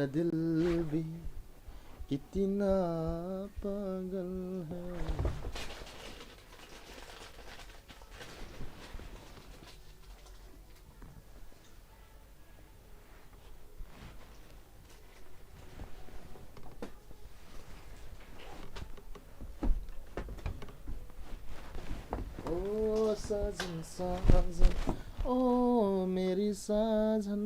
मेरा दिल भी इतना पागल है. ओ साजन साजन, ओ मेरी साजन.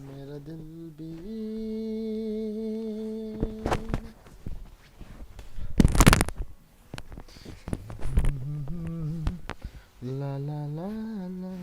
मेरा दिल भी ला ला ला ला.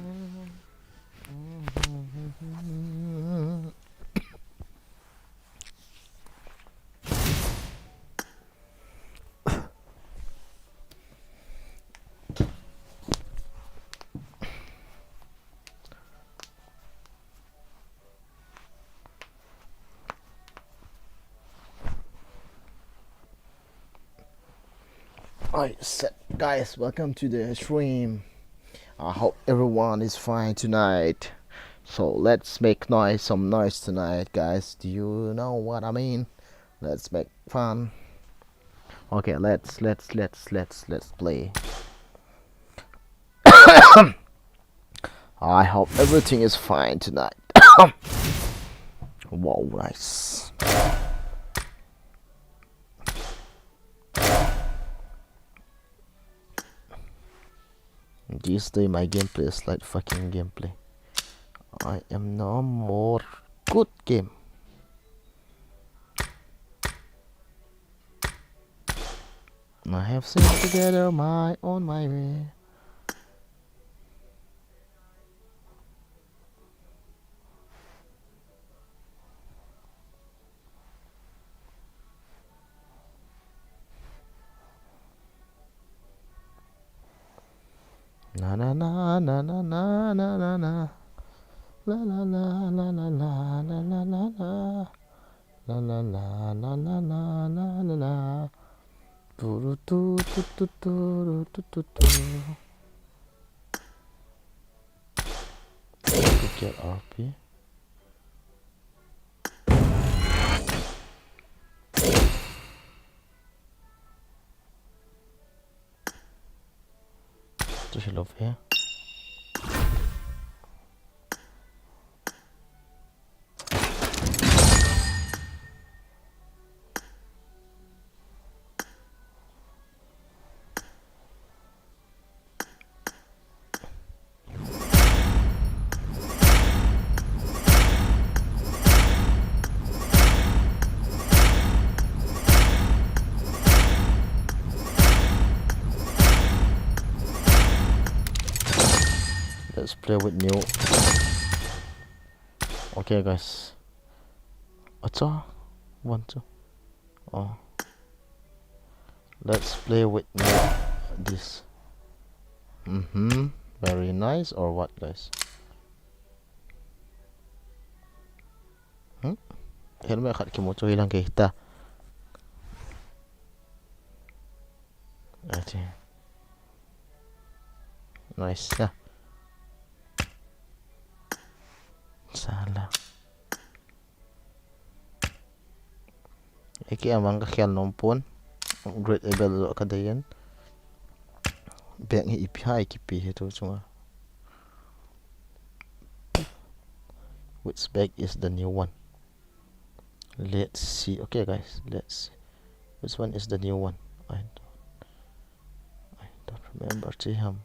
Alright, guys, welcome to the stream. I hope everyone is fine tonight. So let's make some noise tonight, guys. Do you know what I mean? Let's make fun. Okay, let's play. I hope everything is fine tonight. Wow, nice. This day my gameplay is like fucking gameplay. I am no more good game. I have seen together on my way. Na na na na na na na na na. La la la la la la la la la la. La la la la la la la la la. Tu tu tu tu tu tu tu tu. Get RP. Does she love here? Let's play with new. Okay, guys. What's up? 1, 2. Oh. Let's play with new this. Very nice or what, guys? Helmet khát kimocho hilang kita. Okay. Nice ya. Salah. Iki amang kakyal nompon. Great able kadayan. Bang hi ipi kipi itu cuma. Which bag is the new one? Let's see. Okay, guys. Let's see. Which one is the new one? I don't remember. Chiham.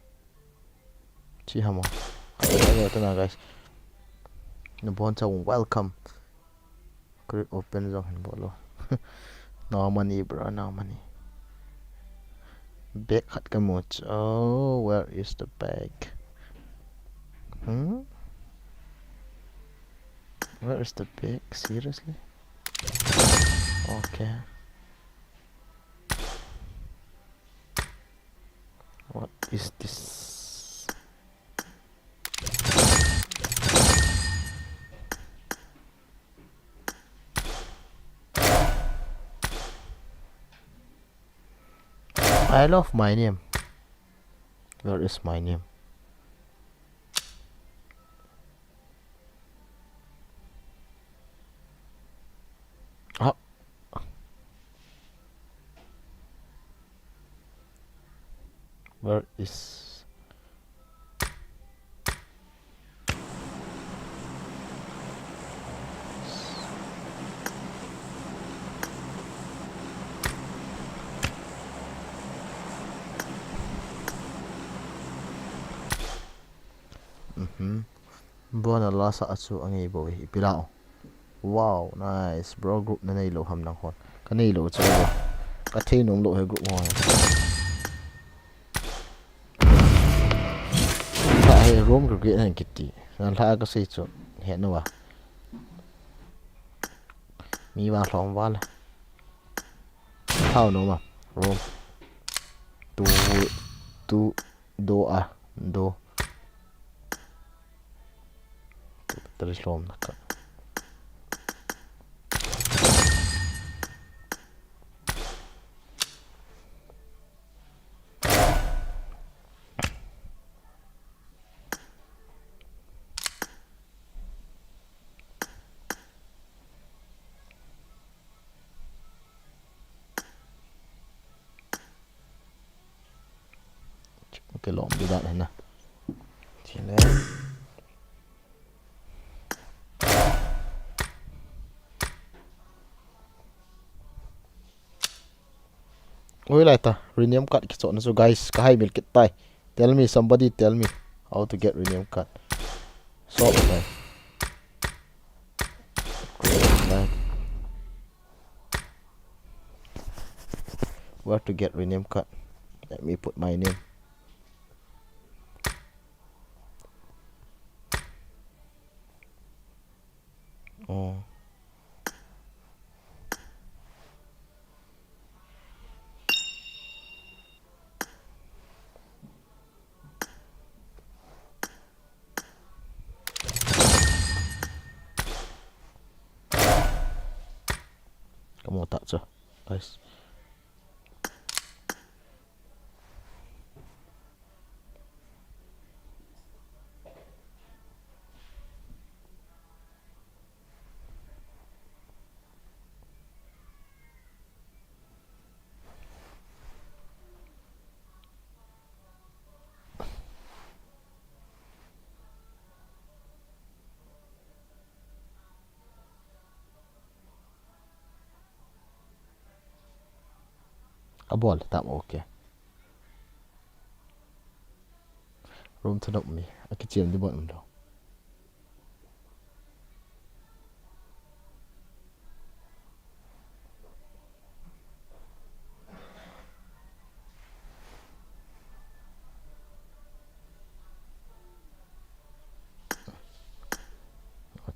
Ito na, guys. Nabuhan sa welcome. Create open zone bolo. No money, bro. No money. Bag hat kamuch. Oh, where is the bag? Where is the bag? Seriously? Okay. What is this? I love my name. Where is my name? this. Buwan Allah sa asu ang ibo ipilao. Wow, nice bro. Group na nailo ham nang hon. Kanilo cho bro. Kathi nong lo he group mo. Ta he room group ge nan kitti. San tha ka sei cho he no wa. Mi wa hlom wa la. Thao no ma. Room. Tu do a do. Terus hlom nak. Cái lộn đi đoạn này nè thì đấy ôi lại ta rename card cái chỗ nó so guys cái hai milk tay tell me somebody tell me how to get rename card solve it where to get rename card. Let me put my name. Oh. Kamu tak sah, guys. Abol tak mau okay. Room tenok mi, aku cium di bawah dah.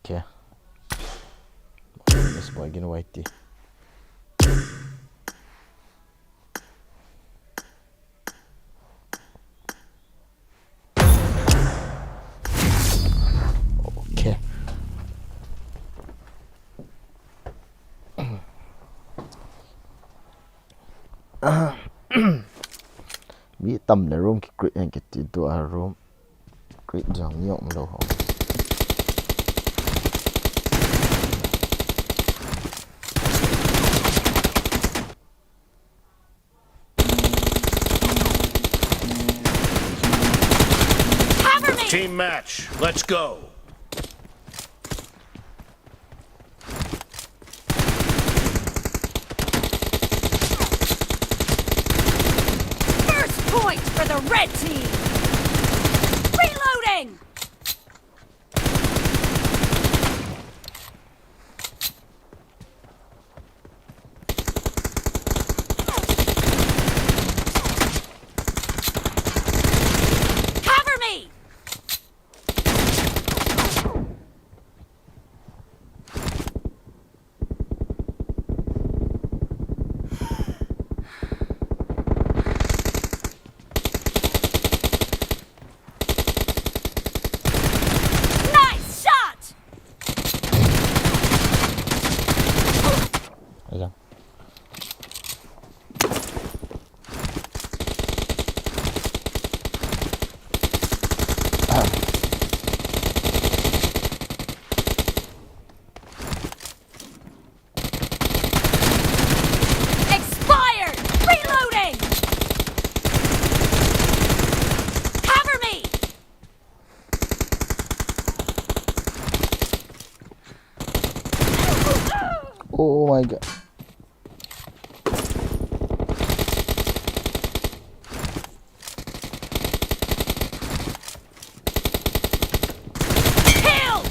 Okay. Mas boy gina whitey. Bị tầm là room cái anh cái tí tua room cái dòng nhộng đâu hả. Team match, let's go. For the red team! Reloading! Cover me! Oh my god. Killed!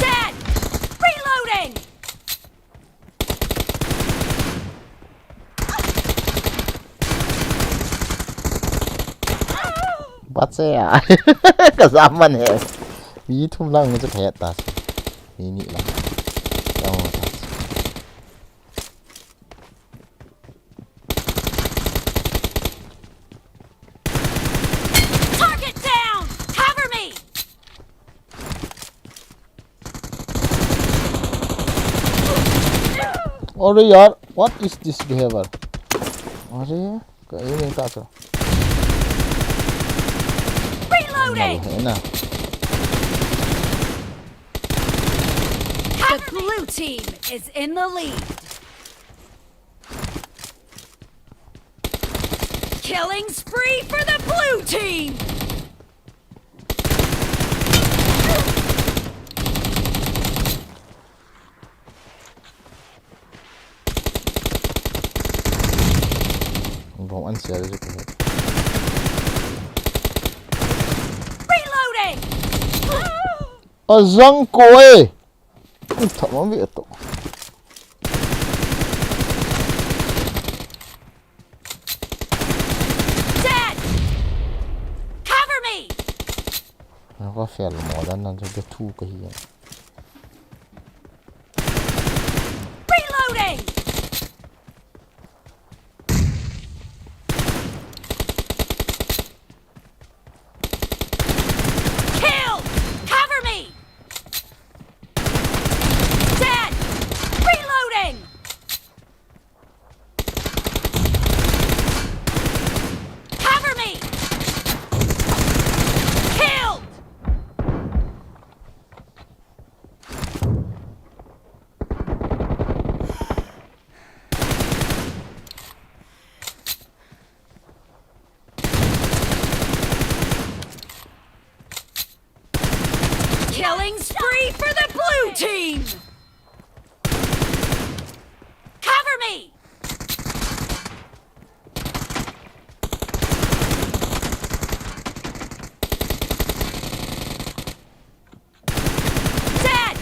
Dead! Reloading! What's that? Kasama niya. Bitum lang mo sa kaya tas. Mini lang. Tama tas. Target down! Cover me! Ore yaar, what is this behavior? Ore, kayo yung kaso. Reloading! Ayun na. The blue team is in the lead. Killing spree for the blue team! Vamos ansiar de correr. Reloading! Azang ko eh! Tamam bir ito. Dead! Cover me! Ako fail mo dan nan sa tu kahiya. Reloading! Killed! Cover me! Dead! Reloading! Cover me! Killed! Killing spree for the blue team! Cover me! Dead!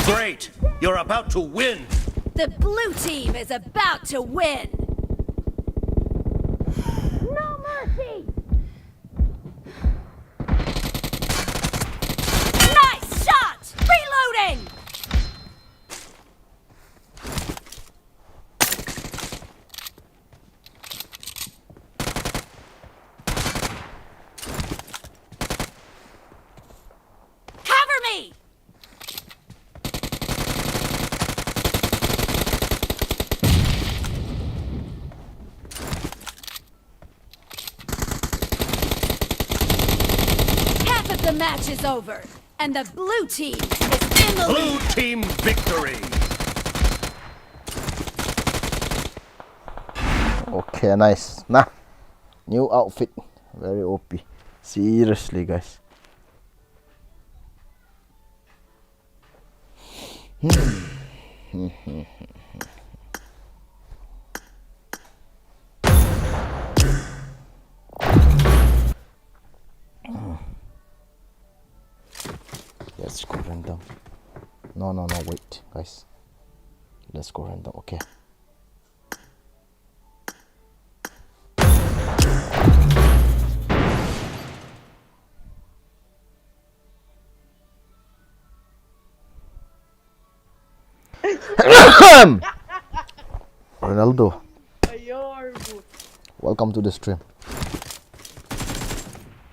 Great! You're about to win! The blue team is about to win! No mercy! Nice shot! Reloading! Cover me! Half of the match is over, and the blue team is in the Blue lead. team victory! Okay, nice. Nah. New outfit. Very OP. Seriously, guys. Let's go random. No, wait, guys. Let's go random. Okay. Ronaldo, welcome to the stream.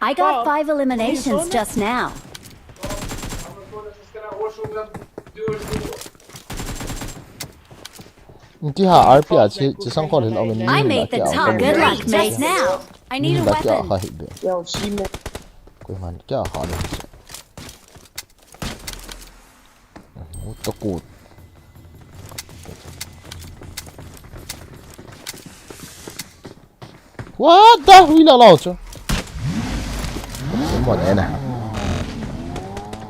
I got 5 eliminations just now. Inti ha RP à chỉ sang con thì ông mình I made the top good luck just now. I need a đã kia weapon. ha hit be. Quay man kia ha này. Út to cột. What the huy là lo chứ một này nè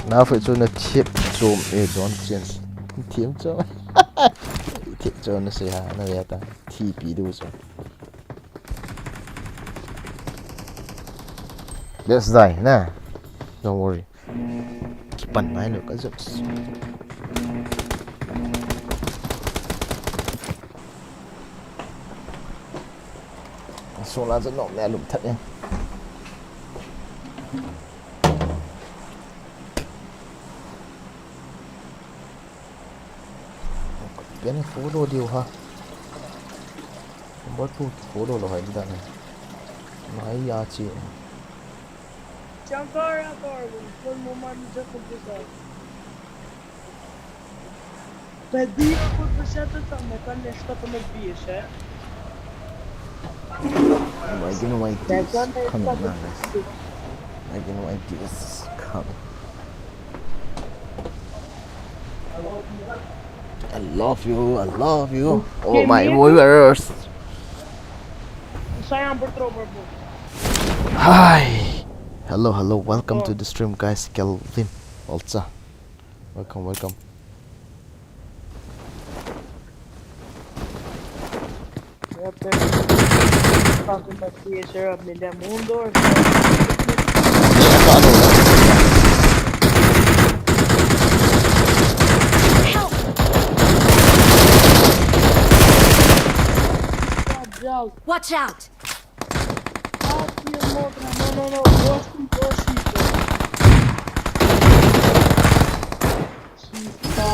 nào phải cho nó thiệp zoom e John James thiệp cho thiệp cho nó sẽ ha nó vậy ta TP đủ rồi let's die nè don't worry bắn máy nữa cái giật số là rất nọng nè lụm thật nha biến này phố đồ điều ha bớt phố đồ là phải đi đặt này máy giá trị Agora, foi uma mancha complicada. Pedi por fechada também, quando está para me bicha. I don't know why this is coming now, guys. I don't know why this is coming. I love you, I love you. Oh my viewers. Saiam por tromba, Hi. Hello, welcome to the stream, guys. Kelvin, also. Welcome. Eu tenho uma bicha up in mundo. Watch out!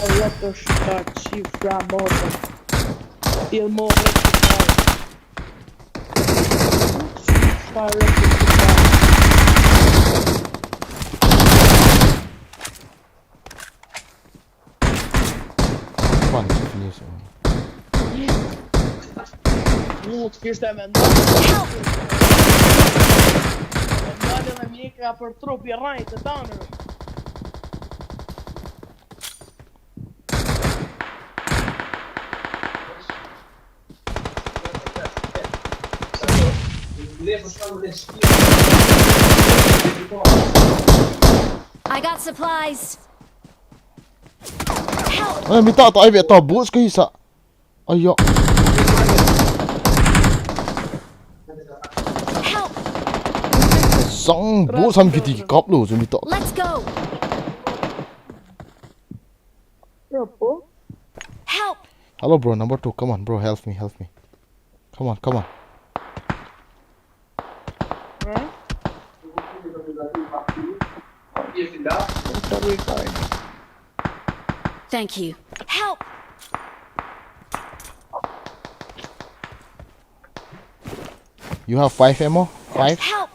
No, gosto chifra moto. Ele morre Fun definition. que isto é mandado. Mandado na minha que por tropa e arranha, tá, né? I got supplies. Help! Ai, minta tak ai tak bus ke isa. Ayo. Help! Sang bus sam kiti kap lu so minta. Let's go! Help! Hello bro, number 2. Come on bro, help me. Come on. Thank you. Help! You have 5 ammo? 5? Help!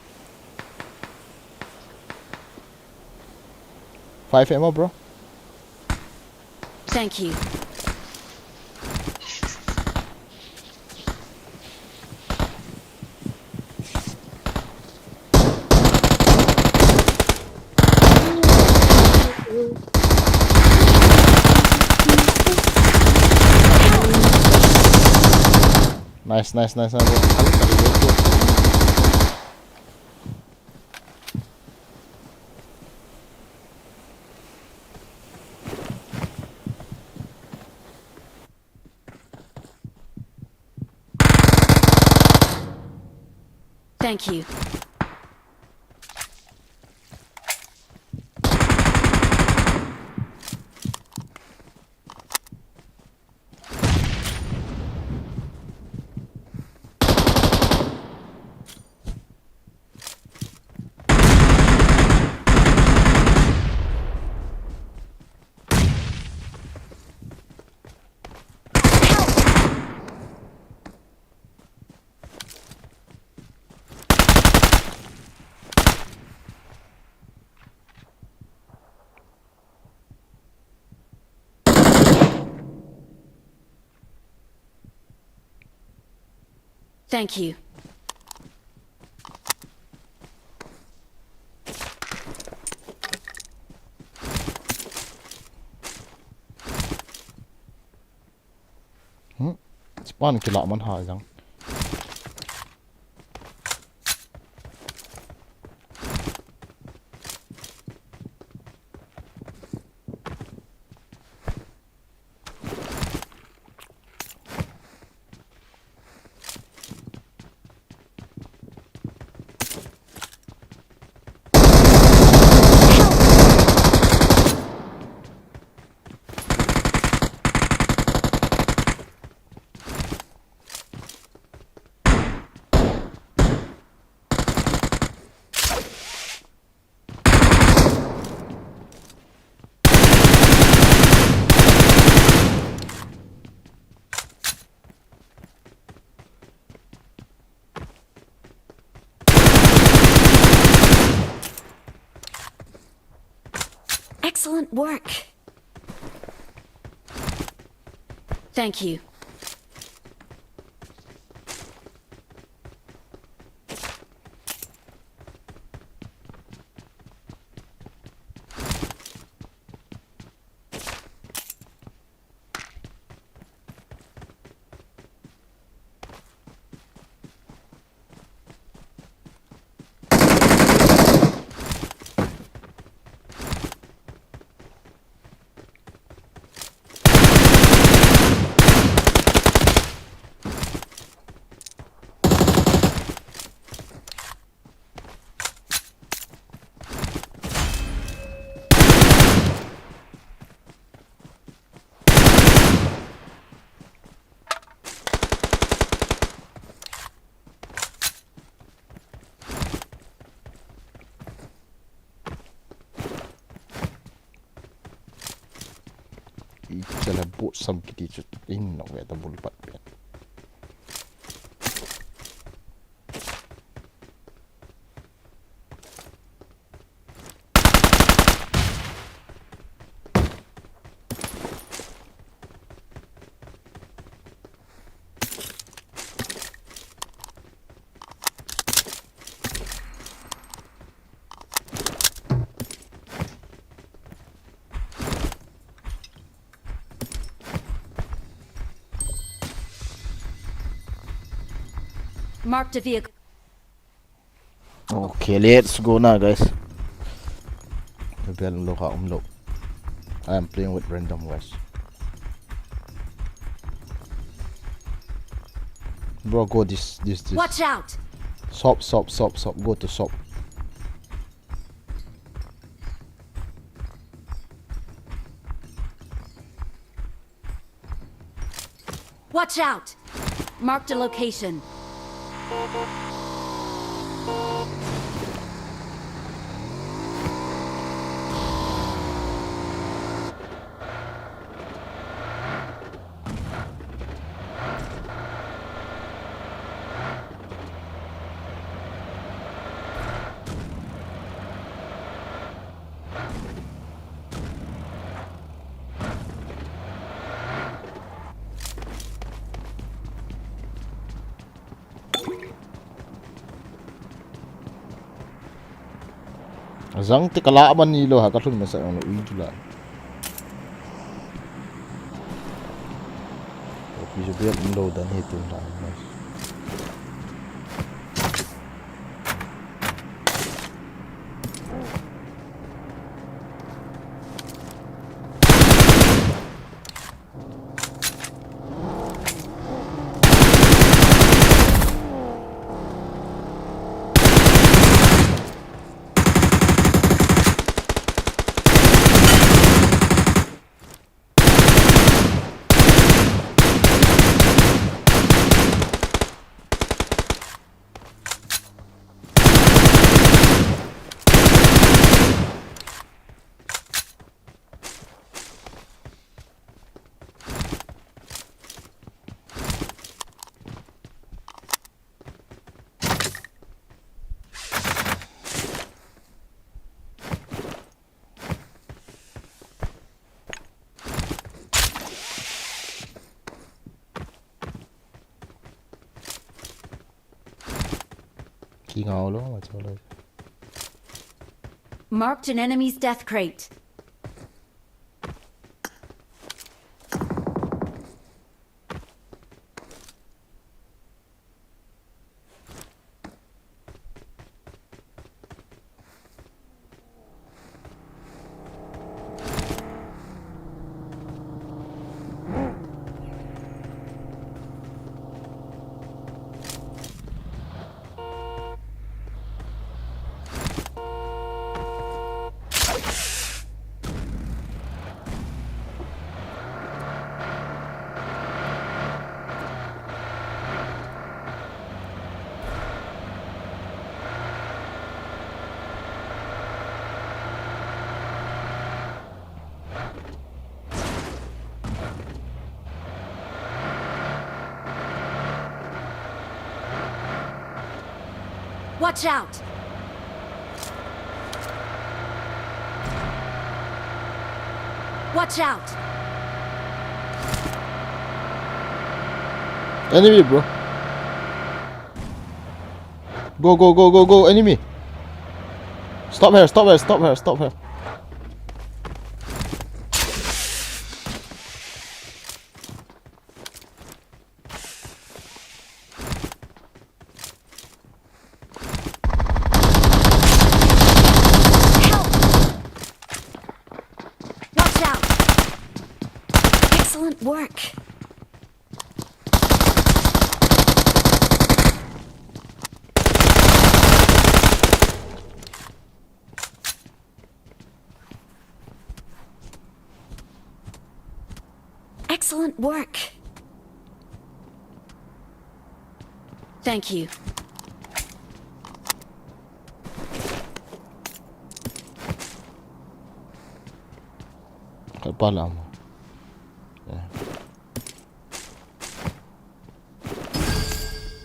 5 ammo, bro? Thank you. Nice. Thank you. Thank you. Spawn kila man ha jang. Excellent work. Thank you. Itsellä putsam kititsut innoveita bulpat pian. Marked a vehicle. Okay, let's go now, guys. I am playing with random guys. Bro, go this. Watch out! Stop. Go to shop. Watch out! Marked a location. Zang ti kalaban nilo ha kathun masa ono ujula. Oke, biar mlo dan itu lah. Marked an enemy's death crate. Watch out! Watch out! Enemy, bro. Go, go, go, go, go, enemy. Stop her, stop her, stop her, stop her. Help! Watch out! Excellent work. Excellent work. Thank you. Kepala mo.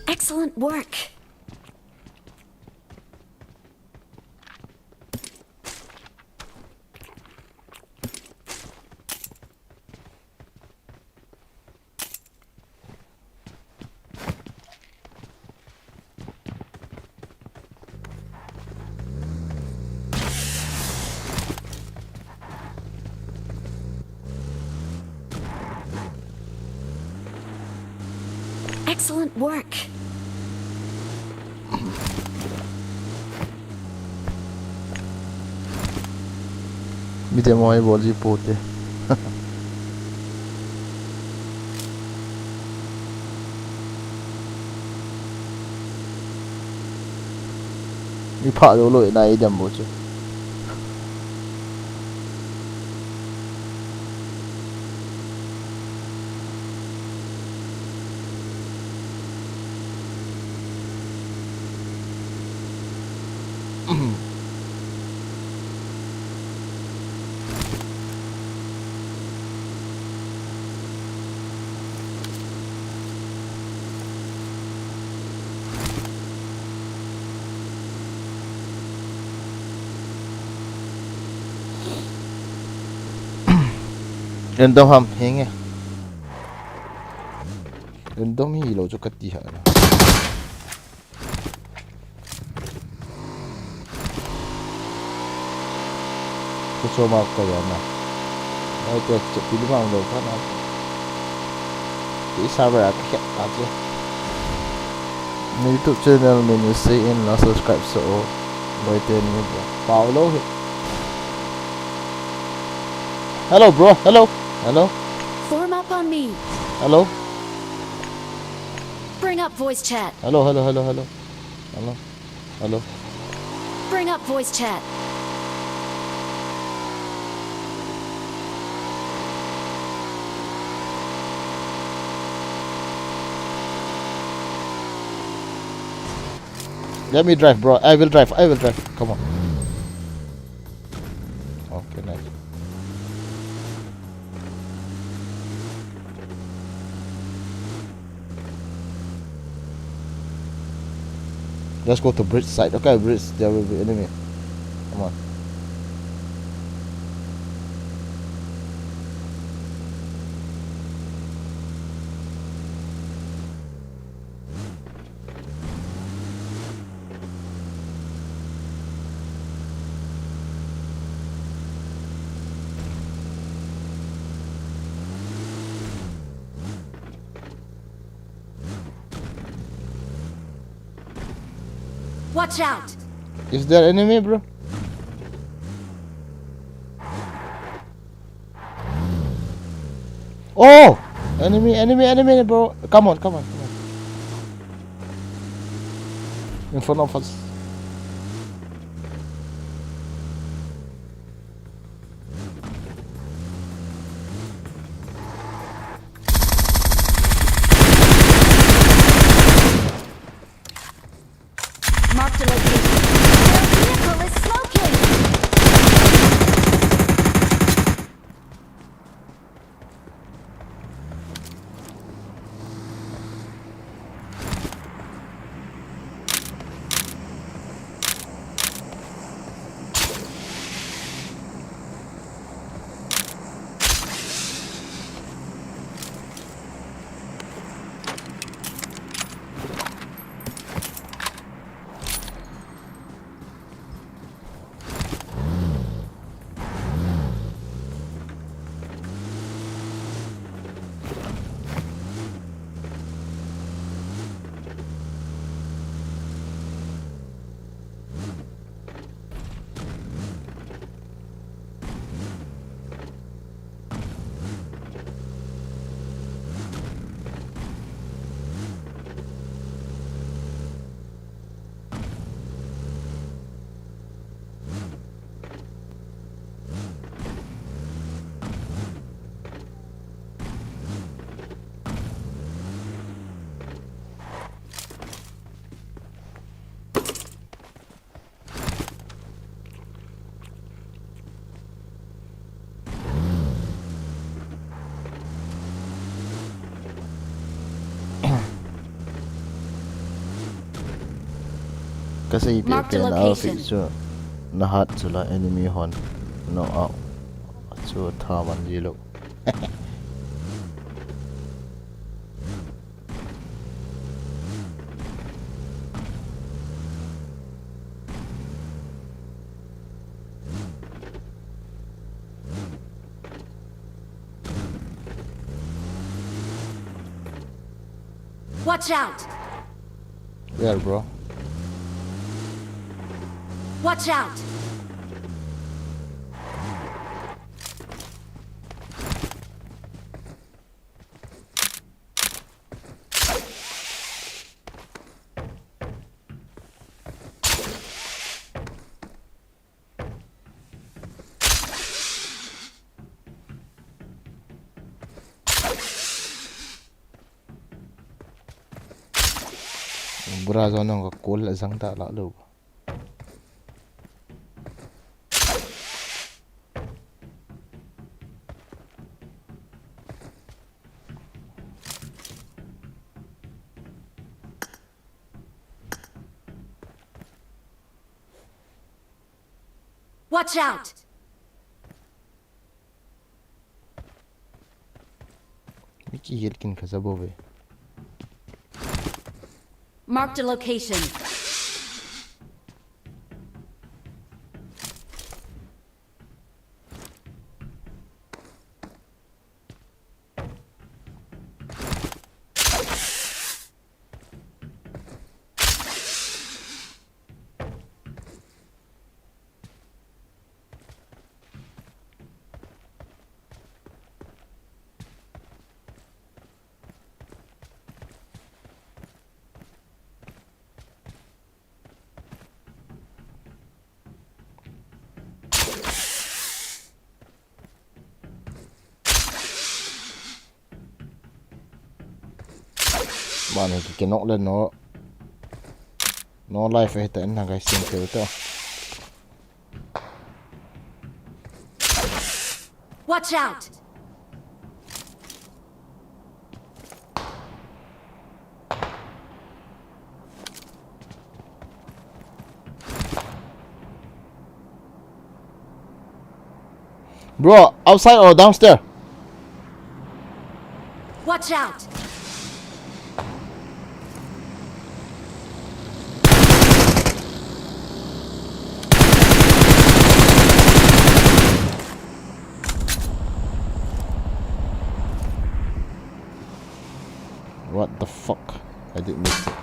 Excellent work. Excellent work. Mi temo ai volgi pote. Mi phá đồ lỗi này đầm bộ chứ. Random ham henge. Random hi lo cho kati ha. Ko so ma ko ya na. Ai te che pi ma lo ka na. Ki server a ka ta che. My YouTube channel menu say in la subscribe so boy ten ni bro. Paulo. Hello bro, hello. Hello? Form up on me. Hello? Bring up voice chat. Hello, hello, hello, hello. Hello? Hello? Bring up voice chat. Let me drive, bro. I will drive. I will drive. Come on. Okay, nice. Let's go to bridge side. Okay, bridge. There will be enemy. Come on. Watch out! Is there enemy, bro? Oh! Enemy, enemy, enemy, bro. Come on, come on, come on. In front of us. Mark the location. Their vehicle is smoking! kasi Marked a pen outfit location. so nahat sila enemy hon no out so thaman jilo. Watch out! Where bro? Watch out! Brazo nang ka cool azang ta la lo. Watch out! Miki yelkin kasabobe. Marked a location. Mane ki kenok le no life eh ta na guys simple to. Watch out! Bro, outside or downstairs? Watch out! What the fuck? I did miss it.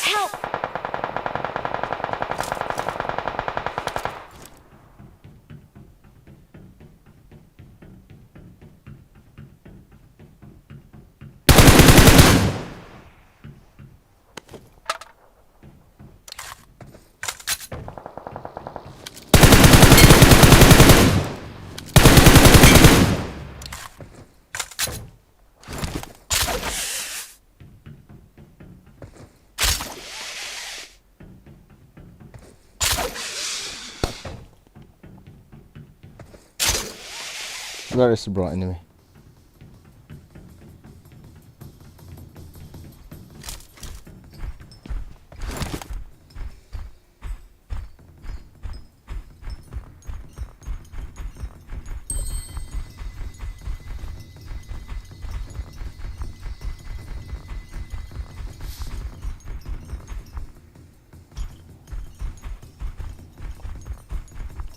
Help! Where is the bro anyway?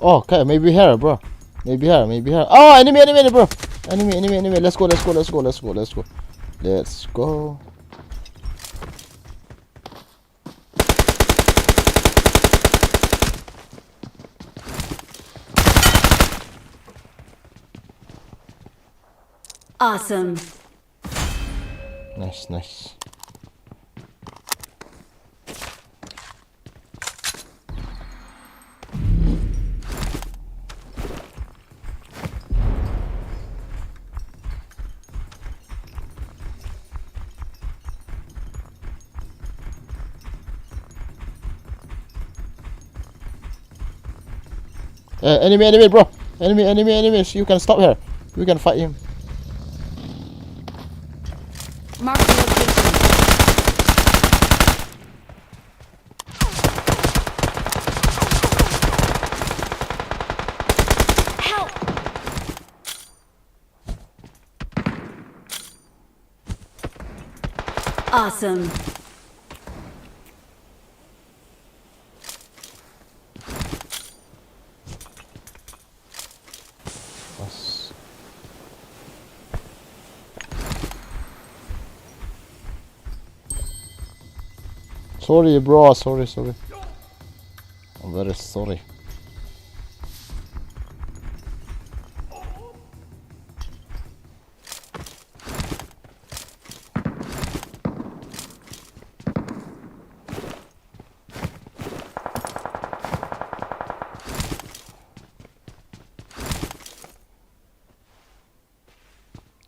Oh, okay, maybe here, bro. Maybe here, maybe here. Oh, enemy, bro. Enemy. Let's go. Let's go. Awesome. Nice. Enemy, bro. Enemy. You can stop here. We can fight him. Mark the location. Help! Awesome. بس. Sorry, bro. Sorry. I'm very sorry.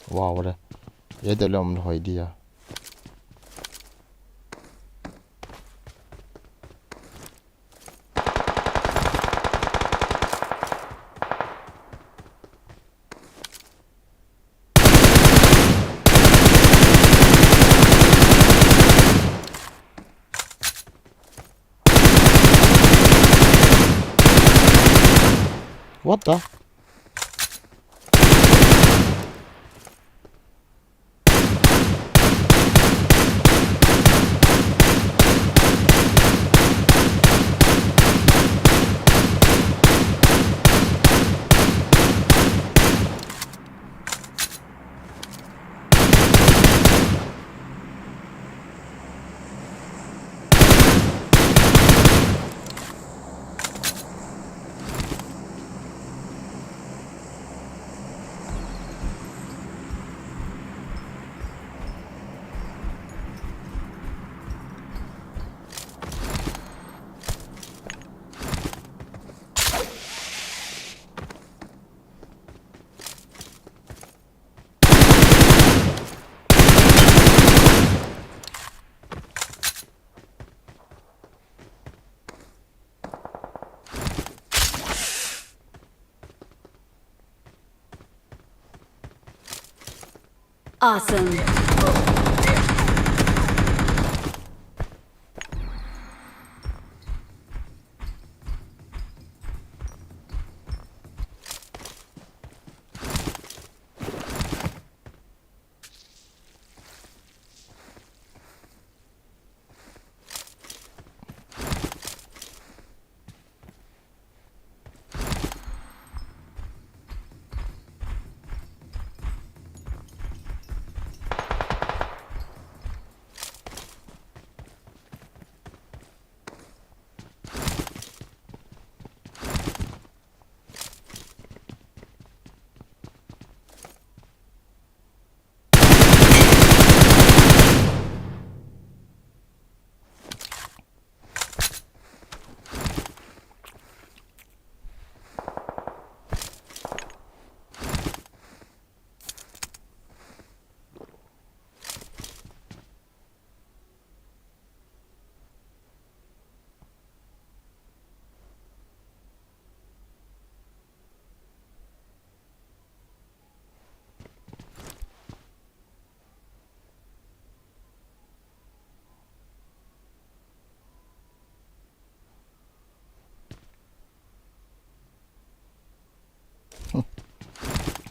Wow, det är det långt höjdiga. What the? Awesome.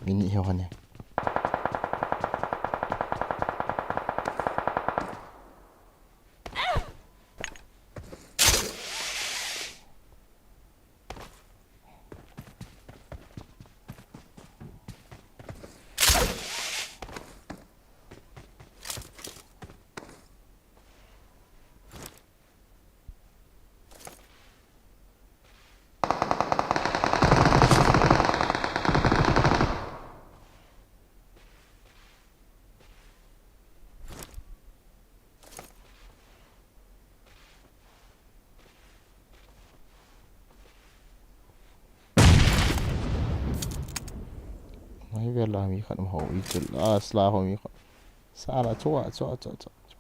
Mini hewan ya. Mấy việc làm gì khẩn hậu ý chuẩn là hồi mi xa là chỗ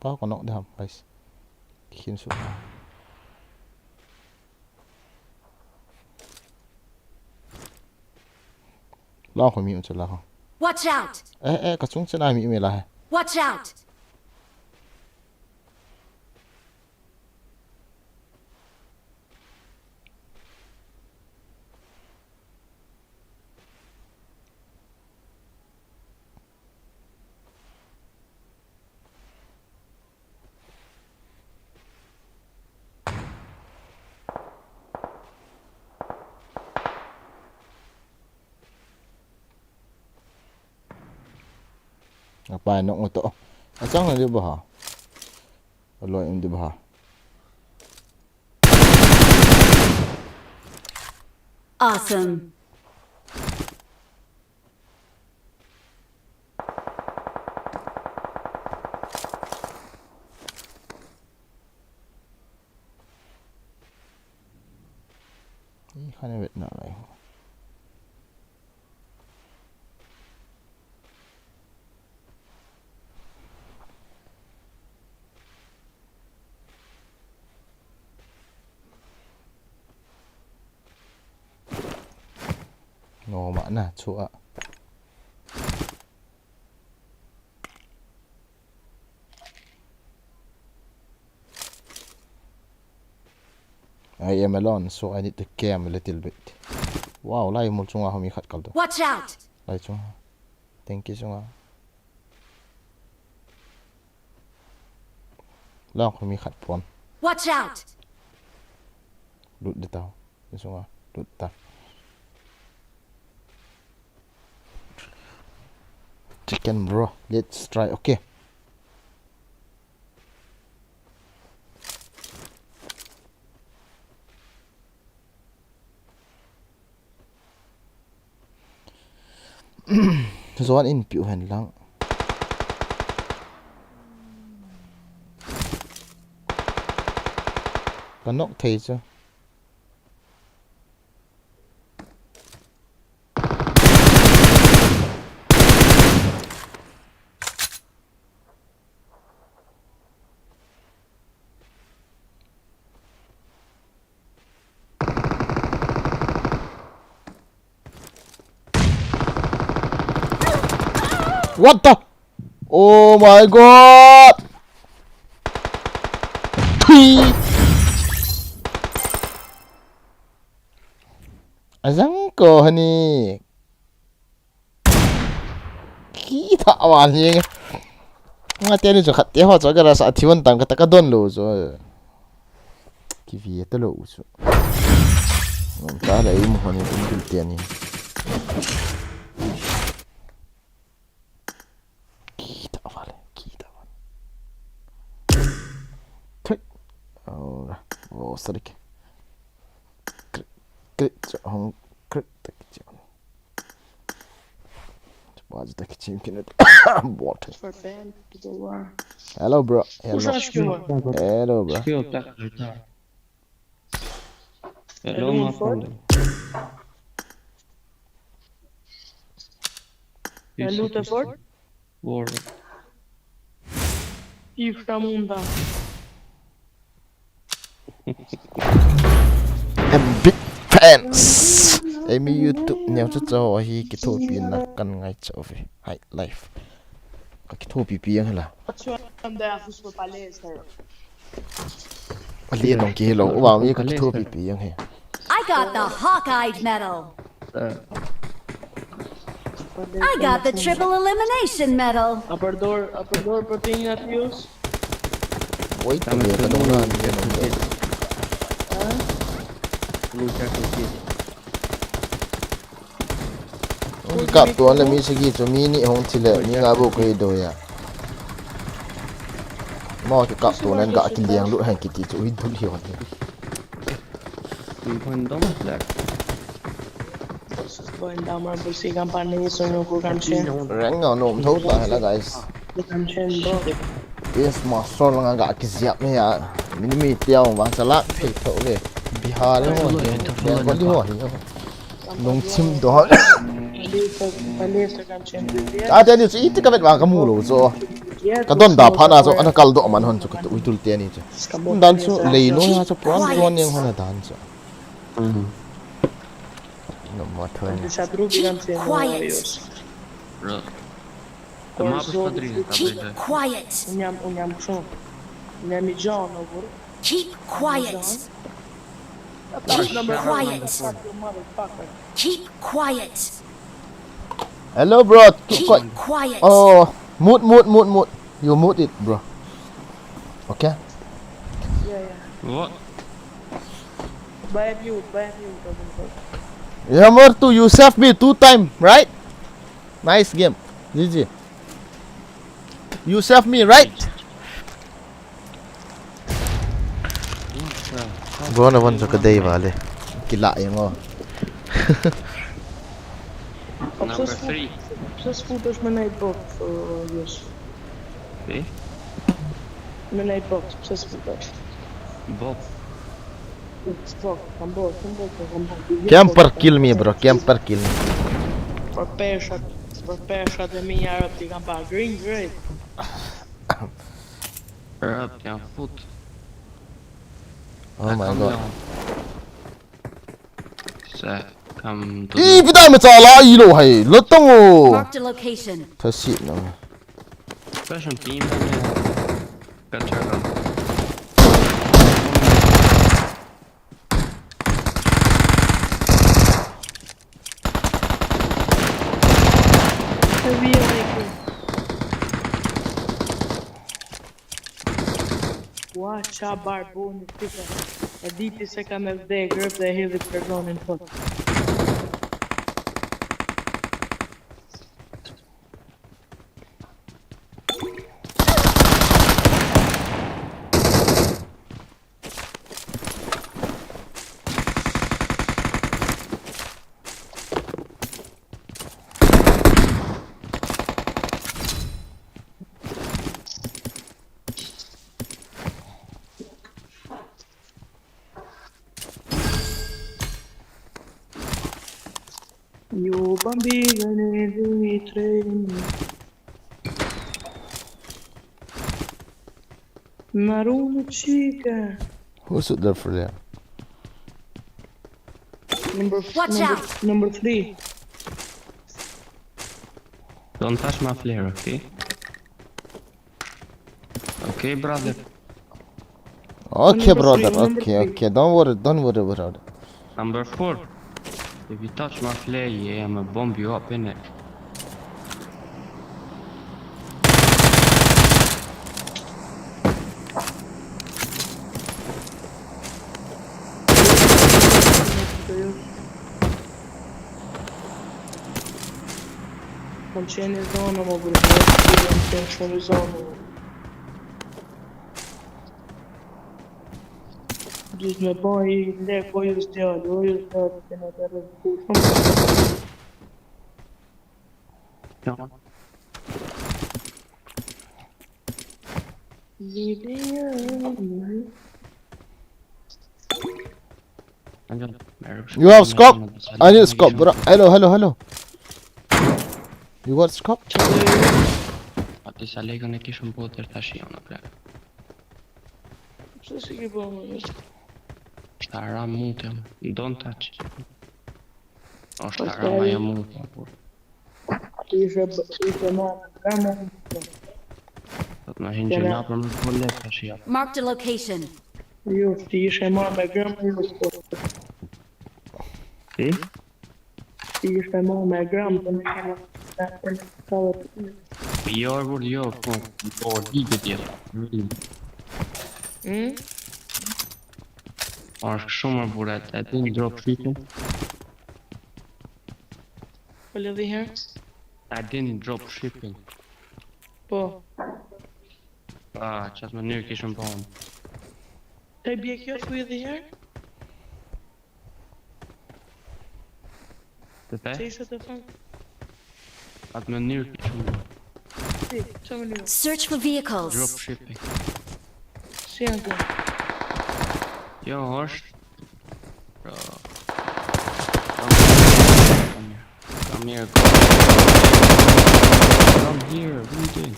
bao còn nọ đẹp phải khiến số lao khỏi miệng cho lao Watch out! ê cả chúng sẽ ai miệng mày lại Watch out! apa nak ngotok asang dia bah Allah yang dia bah Awesome. ini kan bet nak lai no mana chua I am alone, so I need to cam a little bit. Wow, lai mo chunga homi khat kaldo. Watch out! Lai chunga. Thank you chunga. Lao homi khat pon. Watch out! Lut de tao. Chunga, lut ta. Chicken bro, let's try. Okay. Zoan in piu hen lang. Kanok thei chứ. What the? Oh my god! Phi! Azang ko hani. Kita awalnya. Ngati ni jo khati ho jo gara sa thiwan tang ka taka don lo jo. Ki vi ta lo so. Ta la im ho ni tum tiani. Oh, sorry. Hong crit the kitchen. Was the kitchen can what? Hello, bro. Hello, bro. Hello, my friend. Hello, the fort. War. Ifra munda. I'm big fans. Amy YouTube nhau cho cho hi cái thô pin là căn ngay chỗ về hay life. Cái thô pi pi là. Andare a fost pe palestra. Liên đồng kia lỗ vào như cái thô pi pi hay. I got the Hawkeye medal. I got the triple elimination medal. Apărdor proteina tios. Oi, tao về cái đông lên cái đông lên. Cặp tuần là mi sẽ ghi cho mi nị hông chỉ lệ mi ngã bộ cái đồ ya. Mà cái cặp tuần nên gã kinh điang lụt hành kịch cho ít thun hiểu nhỉ. Poi andiamo a borsi campane sono con cancino. Ráng ngào nôm thấu ta là guys. Cancendo. Yes, master lang gã cái giáp này ya. Mini mi tiêu vàng salad phải thấu về. Bihar đấy mà. Đen con đi hỏi nhỉ. Nông chim đó. Palestra cancendo. Ada ni itu kan bang kamu lo so. Kadon da phana so ana kaldo man hon so kat uitul te ni so. Dan so leino ya so pron yang hona dan so. Nom Ma të Në disa trupi kanë qenë Quiet. jos. Bro. Të Por ma për zoti shpadrinë, ta Keep bëjtë. quiet. unë jam kështu. Unë jam i gjanë, o kur. Keep quiet. Keep quiet. Keep quiet. Hello bro. Keep quiet. Oh, mute. You mute it, bro. Okay? Yeah. What? Buy mute, Yeah, Martu, you saved me 2 times, right? Nice game. GG. You saved me, right? Bro, na van ka day vale. Kila yung oh. Number 3. Pse s'futesh me nejt box, jos? Si? Me nejt box, pse s'futesh? Bob. Kam bo. Camper kill me, bro. Camper kill me. Për peshat e mi arab ti kam pa green great. Rëp, t'jam fut. Oh my god. Se kam të Ih, vidai me tsala ilo hai. Lotong oh. Marked a location. Ta shit no. Peshën time me Kaçaka. E vija e ku. Ua, qa barboni tika. E diti se ka me vdek, rëp dhe e hedhi personin tot. Ju bambigën e dhumi treni. Narunë qika. Who's it there for there? Watch out. Number 3. Do në tash ma flerë, okej? Okej, brother. Okay, brother. Number three. Okay. Don't worry, brother. Number 4. If you touch my flare, yeah, I'ma bomb you up, innit? Kam qenë i zonë, më bërë, kam qenë shumë i zonë. Gjus me baj i lek, o ju s'djallë, të në të rëzku shumë. Ja. You have scope? I need scope, bro. Hello. You got scope? A disa legën e kishëm po të tash janë, ple. Pse si ki po më një? Është haram mute, don't touch. Është haram ajo mute. Ishe ma në Do të na hinë gjëna për më po lek tash janë. Marked a location. Jo, ti ishe ma me gramë, jo s'po. Si? Ti ishe ma me gramë, të në kema Jo, po ligë tjetër. Është shumë më buret, e ti një drop shipping. Po lëdhi herë? I didn't drop shipping. Po. Qatë mënyrë kishëm po në. E bje kjo të lëdhi herë? Të te? Që ishe të thënë? Atë mënyrë kishëm po. Si, që më një? Search for vehicles. Drop shipping. Si janë të? Jo, është... Bro... Come here, Come here, what are you doing?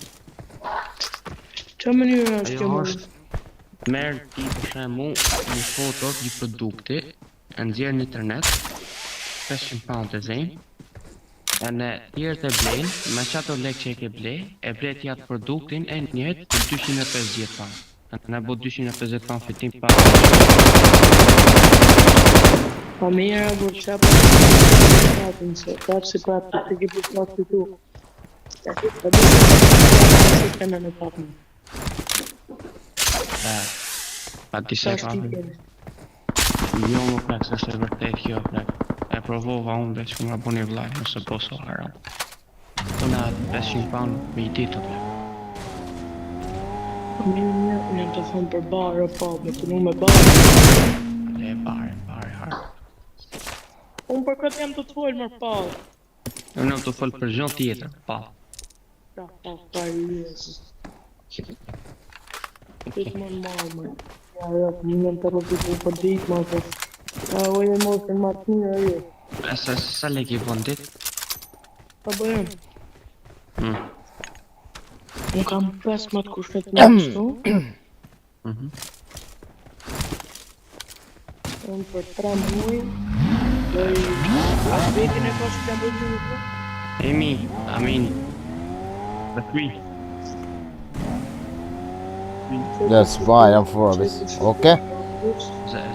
Që më një është Ajo kjo më? është merë ti për shembull një foto një produkti e nxjerr në internet 500 e zin. Në tjerë të blejnë, me qato lekë që e ke blej, e blej t'jatë produktin e njët për 250 pound. Në bo 250 pound fitim pa. Pa mira, por çfarë po të se taksi prapë të ke bëjë këtu. Ja, po do të kenë në papën. Pa ti se ka. Jo më plak, se është e vërtet kjo plak. E provova unë dhe që ku nga buni vlaj, nëse po so haram. Këna 500 pound me i ditë plak. Mirë, unë jam të thonë për barë, po, me të nu me barë. Le bare, harë. Unë për këtë jam të të folë mërë pa. Unë jam të folë për gjën tjetër, pa. Pa, jesë. Këtë më në malë, më. Ja, një jam të rëpitu për ditë, më të. Ojë e mosë në matë një, ajo. Sa lek i bon dit? Pa bëjëm. Unë kam 15 kushtet në kështu. Unë për 3 muaj. A vetin e ka që të bëjë në të? Amin. The three. That's fine, I'm for this. Okay?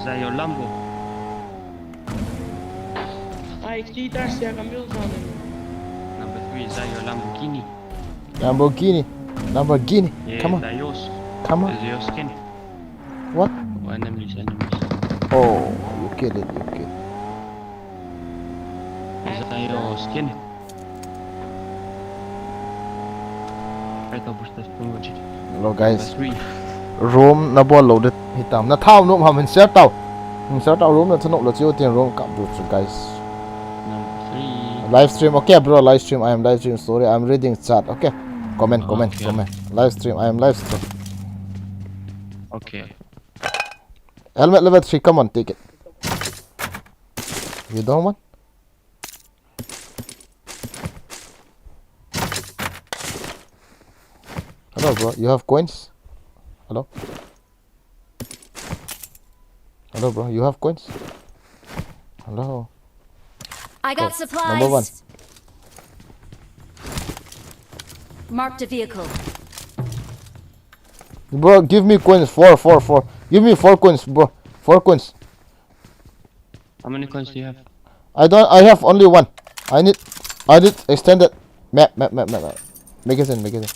Za jo Lambo. A i këti tash si ja kam bëllë zanën. Number 3, za jo Lamborghini. Lamborghini. Come on. Za jos. Come on. Za jo skin. What? Enemies. Oh, you killed it. Za jo skin. Ito pushtas pomoći. Hello guys. 3. Room na ball loaded hitam. Na thao nôm hầm mình share tàu. Mình share tàu room là thân nộp là chiếu tiền room cảm được so guys. Number 3. Livestream, okay bro, livestream. I am livestream. Sorry, I am reading chat. Okay. Comment. Livestream, I am livestream. Okay. Helmet level 3, come on, take it. You don't want? Hello bro, you have coins? Hello bro, you have coins? Hello. I got supplies. Number 1. Marked a vehicle. Bro, give me coins. 4. Give me 4 coins, bro. 4 coins. How many coins do you have? I have only 1. I need extended map. Magazine.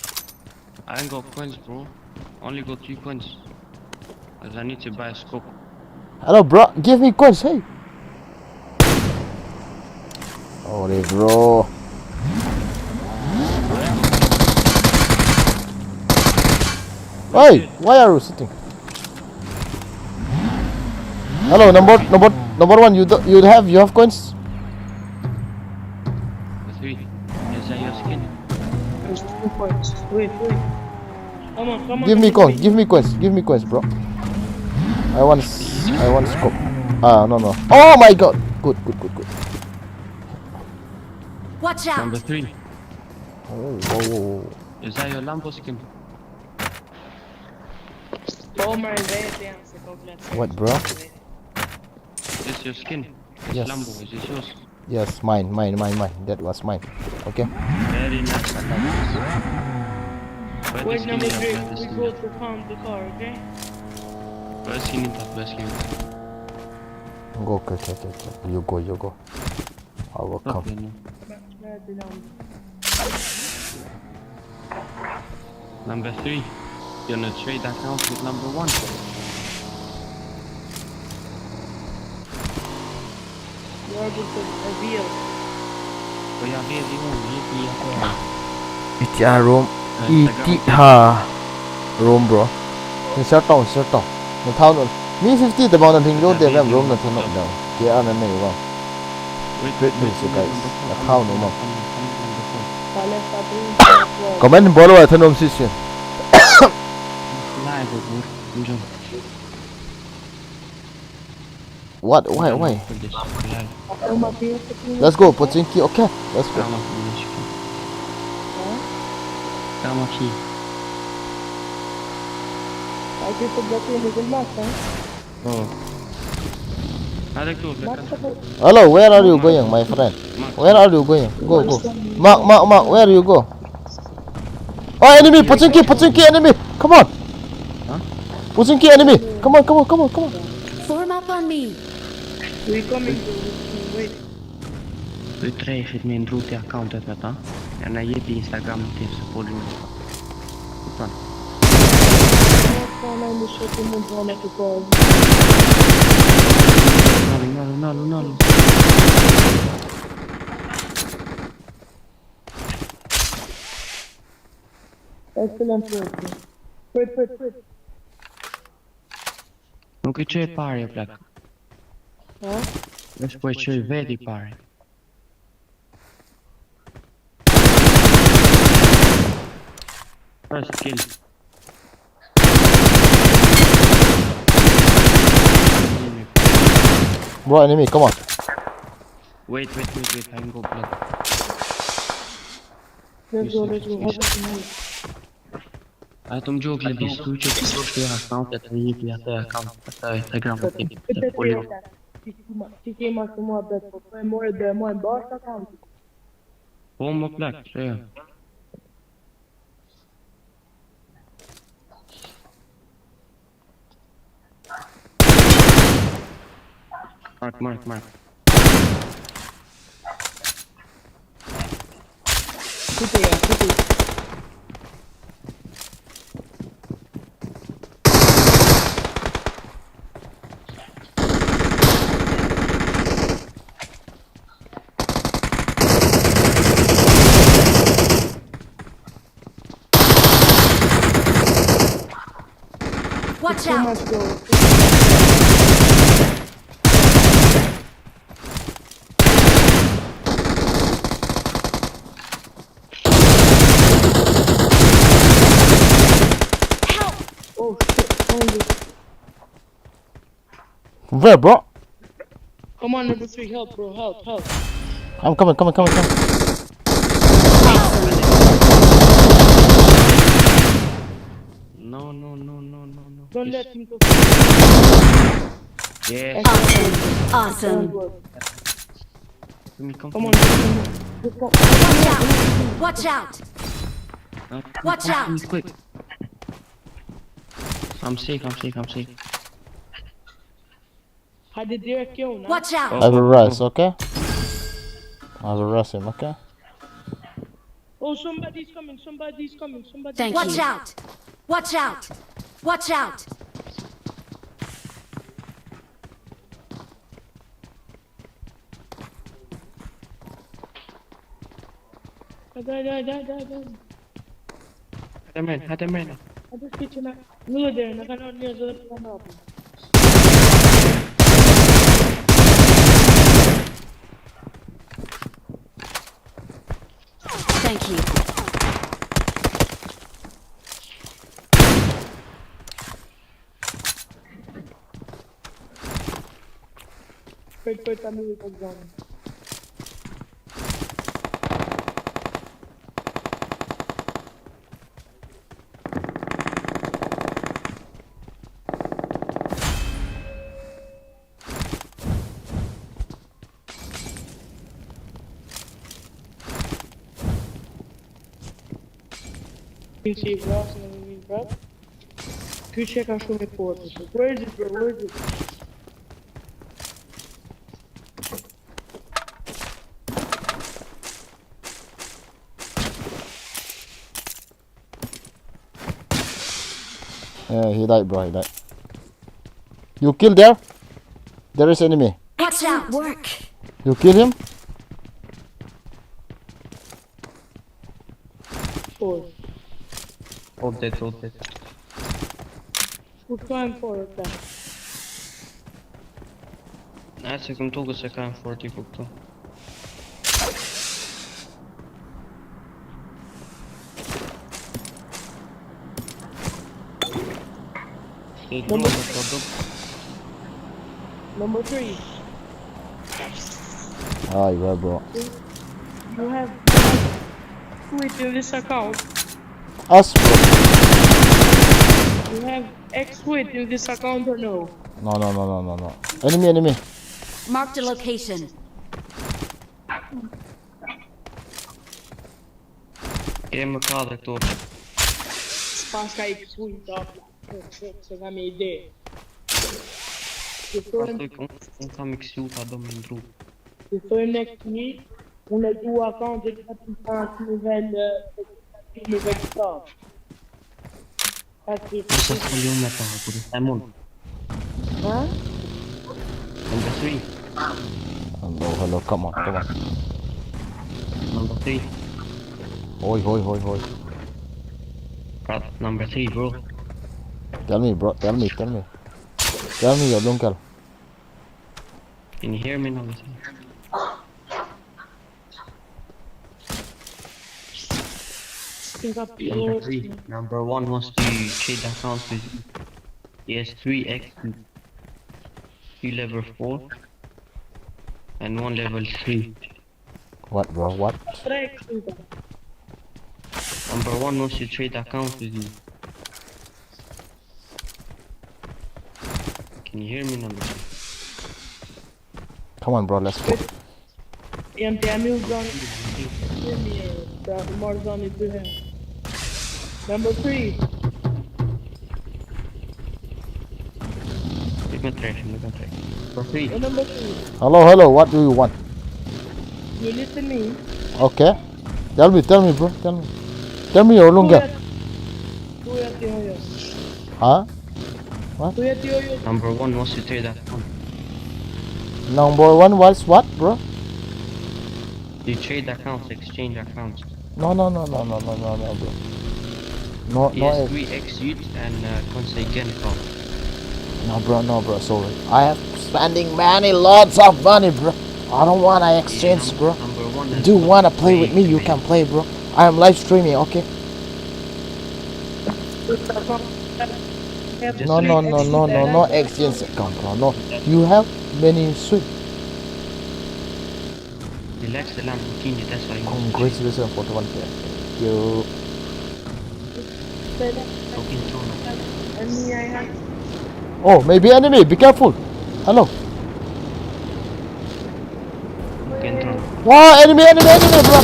I ain't got coins, bro. Only got 3 coins. Cause I need to buy a scope. Hello bro, give me coins, hey. Sorry bro. Hey, why are you sitting? Hello, number 1. You have coins? The 3. Is that your skin? There's 2 points. Wait. Come on. Give me coins, bro. I want scope. No. Oh my god. Good. Watch out. Number 3. Oh. Is that your Lambo skin? What, bro? Is this your skin? This Yes. Lambo, is this yours? Yes, mine. That was mine. Okay. Very nice, I love this. Where Wait, the number skin 3, is, where the we skin go is? to found the car, okay? Where skin in that, where skin in that? Go, okay. You go. I will come. Okay, no. Number 3. You're gonna trade account with number 1. You are just a vehicle. But jag vet inte ETR room. Room bro. Mình sẽ tàu. Mình thao nữa. Mi 50 แต่บางทีโยนเดี๋ยวแบบ room นั่นถนนเดียวเกี่ยอันนั้นไม่รู้ Great news, you guys. How no more. Comment below at home session. What? Why? Let's go, Pochinki. Okay, let's go. Ada tu belakang. Hello, where are you going, my friend? Where are you going? Go, go. Mark, where you go? Oh, enemy, Pochinki, enemy. Come on. Huh? Pochinki, enemy. Come on. Form up on me. We coming to wait. Du träffat min drog till accountet vet du. Jag har gett Instagram tips på din. Fan. Não, não, deixa eu te mudar na que pode. Nalo. Excellent work. Wait. Nuk I qoj pare o plak. Huh? Vesh po I qoj veti pare. First kill. Bro, enemy, come on. Wait, I can go plug. Let's go. तुम जो भी this तू जो के account है तो ये भी आता है अकाउंट आता है Instagram पे follow Fiquei mais uma vez, foi mãe bosta, cara. Bomba plak så ja. Mark. Fiquei. Watch out. Let's go. Oh shit, Where, bro? come on, number 3, help, bro, help. I'm coming. No. Don't let him go. Yes. Awesome. Come on. Watch out. Watch out. Quick. I'm safe. Hadi direkt kill now. Watch out. I will rush, okay? I will rush him, okay? Oh, somebody's coming. Thank you. Watch out. Die. Hade med. I just get you now. No, there, I cannot near the camera. Thank you. Wait, I'm really exam. You see grass and everything, bro? Can you check our show report? Where is it, bro? Yeah, he died, bro. You kill there? There is enemy. Watch out. Work. You kill him? Four. Hold it. Who's going for it then? Nej, så kom tog och så kan få det upp då. Number 3. Ah, you are, bro. You have quit in this account. Us, bro. You have X quit in this account or no? No. Enemy. Marked a location. Game kader toch. Pas que aí que fui, tá? Você vai me ideia. Se for Un comic suit a domnul Drew. next week, on a tout à quand j'ai pas une nouvelle histoire. Parce que Nu să spun eu meta cu Simon. hein? Number 3. Hello, come on. Number 3. Hoi. Number 3, bro. Tell me, bro. Tell me your uncle. Can you hear me, number 3? Number 3. Number 1 wants to trade accounts with you. He has 3x, 3 level 4, and 1 level 3. What, bro? What? Number 1 wants to trade accounts with you. Can you hear me, number 3? Come on, bro. Let's go. And the Amazon, the Amazon is to him. Number 3. Look at trash. Number 3. Number 3. Hello. What do you want? You listen me. Okay. Tell me, bro. Tell me your uncle. Huh? Number 1 wants to trade account. Number 1 was what, bro? You trade accounts, exchange accounts. No, bro. No, He has 3x youth and Consequent account. no, bro. Sorry. I have spending lots of money, bro. I don't wanna exchange, bro. Number 1 is Do you wanna play with me? You can play, bro. I am live streaming, okay? No exchange account, bro. No, you have many sweet. Relax the Lamborghini, that's why you Congratulations for the 1 player. Thank you. talking to him. Oh, maybe enemy. Be careful. Hello. Can turn. Wow, enemy, bro.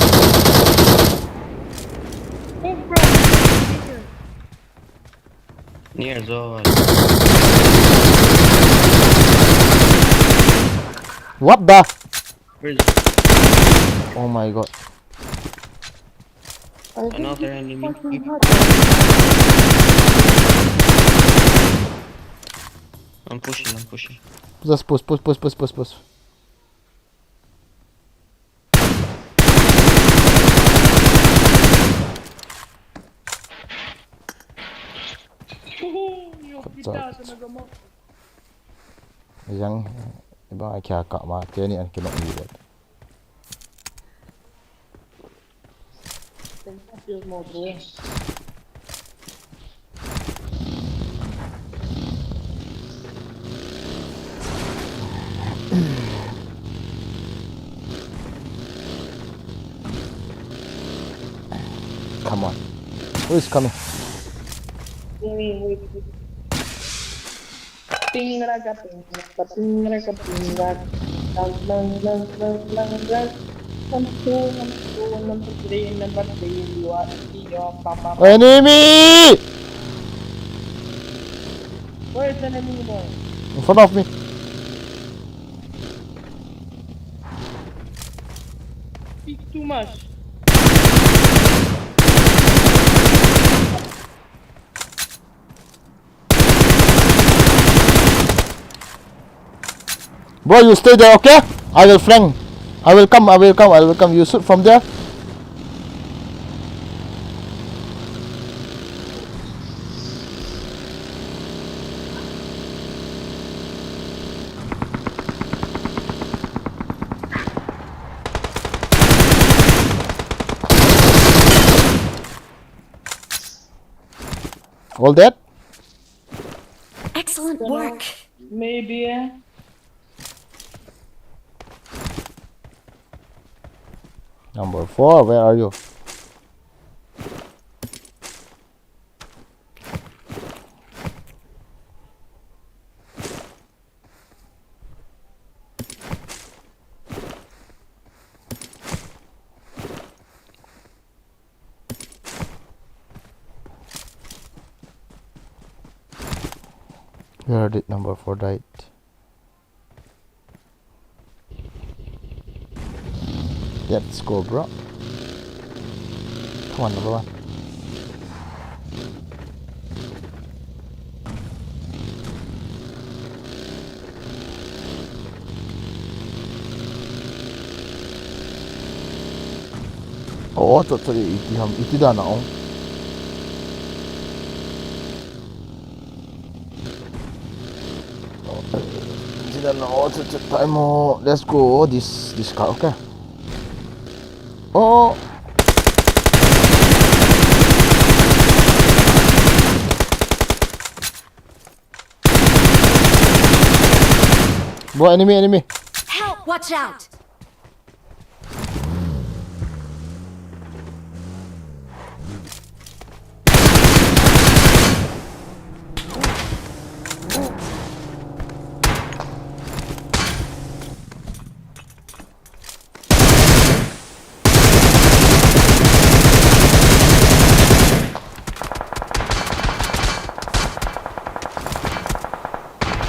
Near Zod. What the? Where's Oh my god. another enemy? I'm pushing. Just push. Yang ibang ay kaya ka ma kaya ni an kinok liwat. Come on. Who is coming? Enemy! Where is the enemy boy? In front of me. Speak too much. Bro, you stay there, okay? I will flank. I will come. You shoot from there. All that? Excellent work. Maybe. Number 4, where are you? Heard it, number 4 died. Let's go, bro. Come on, number 1. Oh, totally. Iti da na oh. Iti da na oh. Time mo. Let's go. This car, okay. Oh. Bro, enemy. Help! Watch out!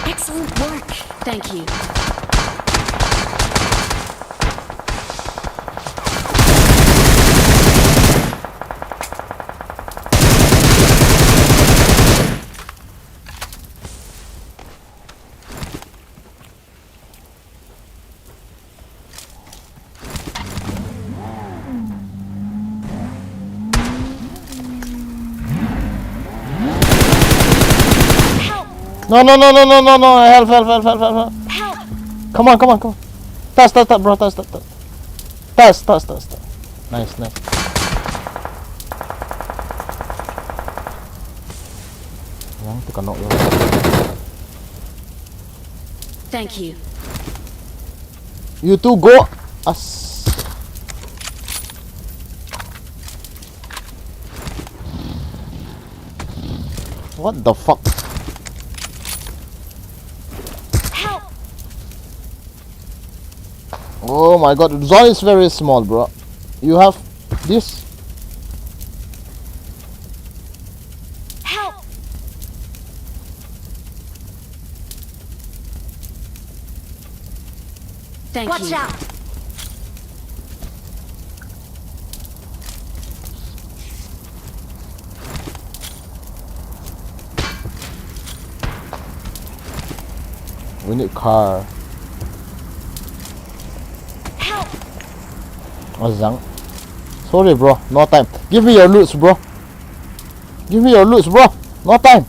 Excellent work. Thank you. No. Help. Help! Come on. Touch, bro. Touch. Nice. Yang tu kan knock you. Thank you. You two go. As. What the fuck? Help! Oh my god, the zone is very small, bro. You have this. Help! Thank you. Watch out! We need car. Help! Azang. Sorry, bro. No time. Give me your loots, bro. No time.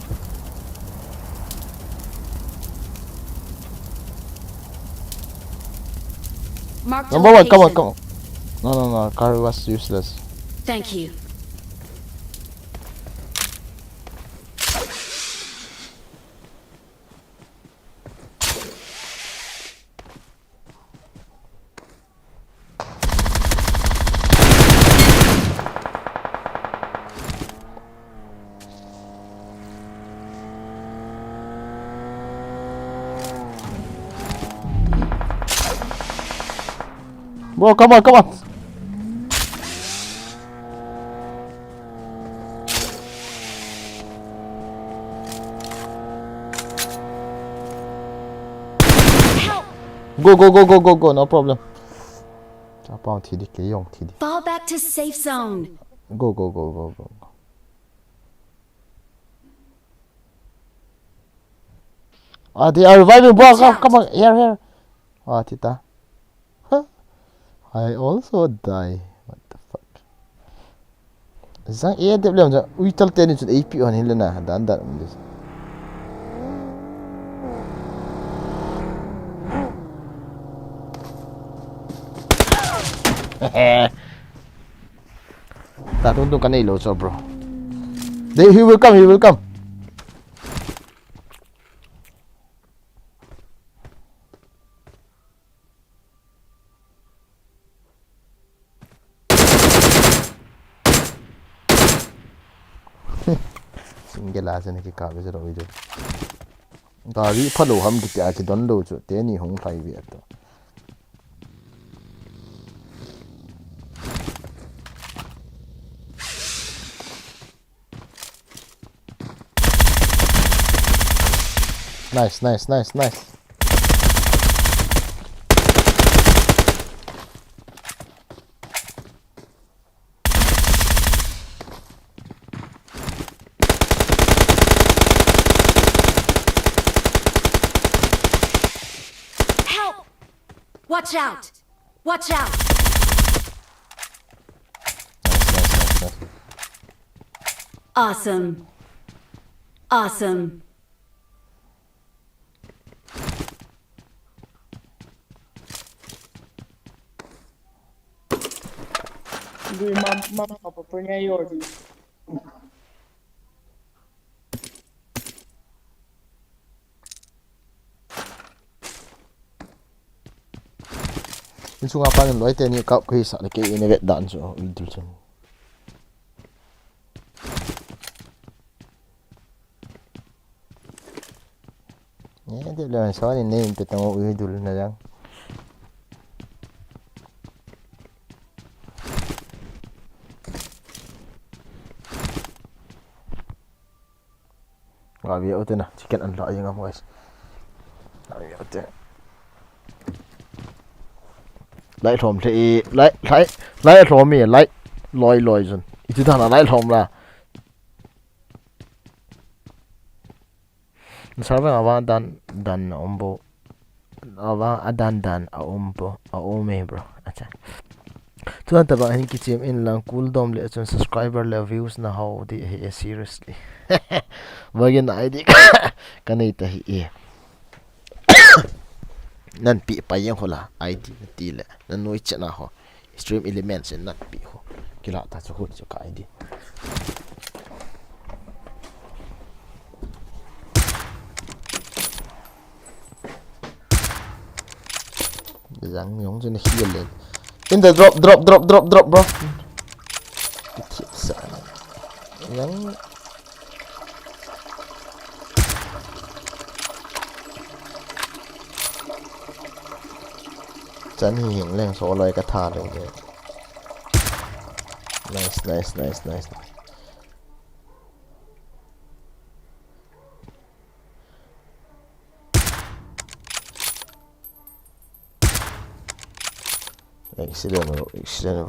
Mark the Number 1, come location. on. No. Car was useless. Thank you. Bro, come on. Help! Go. No problem. Apa TD ke yong TD. Fall back to safe zone. Go. They are reviving, bro. Come on. Here. Tita. Huh? I also die. What the fuck? Zang dia belum je. Uital tadi tu AP on hilana. Dan. Tak untung kan ilo so bro. He will come. Single aja ni kita bisa rawat je. Gari follow ham kita aja dondo je. Teni hong fly biar tu. Nice, nice, nice, nice. Help! Watch out! Watch out! Nice, nice, nice, nice. Awesome. Awesome. Gue mam apa punya Yordi. Yung sunga pa ng loy teni kap ko isa like inivet dan so idul so. Di lang sa ni name te tang idul na lang. Grabe ito na chicken ang laki nga mo guys. Grabe ito. Lại thòm thì lại thòm mi lại lòi lòi dần ít thằng là lại thòm là sao vậy avang dan ombo avang dan ombo ome bro acha tuan tabang hin kichim in lang cool dom le chon subscriber le views na how di he seriously bagin id kanai ta hi nan pi pa yang hola id ti le nan noi chana ho stream elements nan pi ho kila ta chu ho chu ka id dang yong chu na heal le in the drop bro yang chân hiển lên số lời cái thà rồi nice accident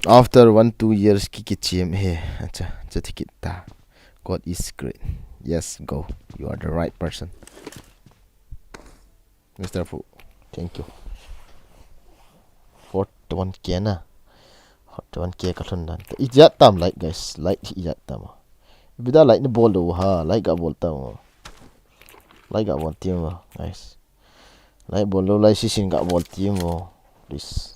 after 1-2 years kikichim he acha chatikita God is great. Yes, go. You are the right person. Mr. Fu, thank you. 41k na. 41k kalun dan. Ijat tam like guys. Like ijat tam. Bida like ni ball do ha. Like ga ball tam. Like ga ball team guys. Like ball do like sisin ga ball team please.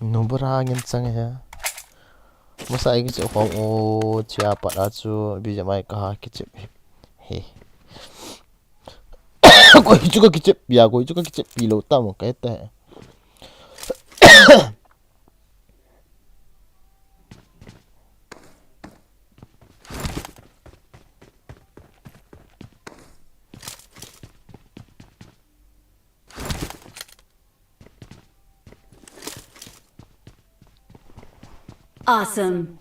Nubarangin sang ya. Masa ini cik kong siapa acu bisa mai kah kicip he. Kau juga kicip ya, kau juga kicip pilo tamu kayak teh. Awesome.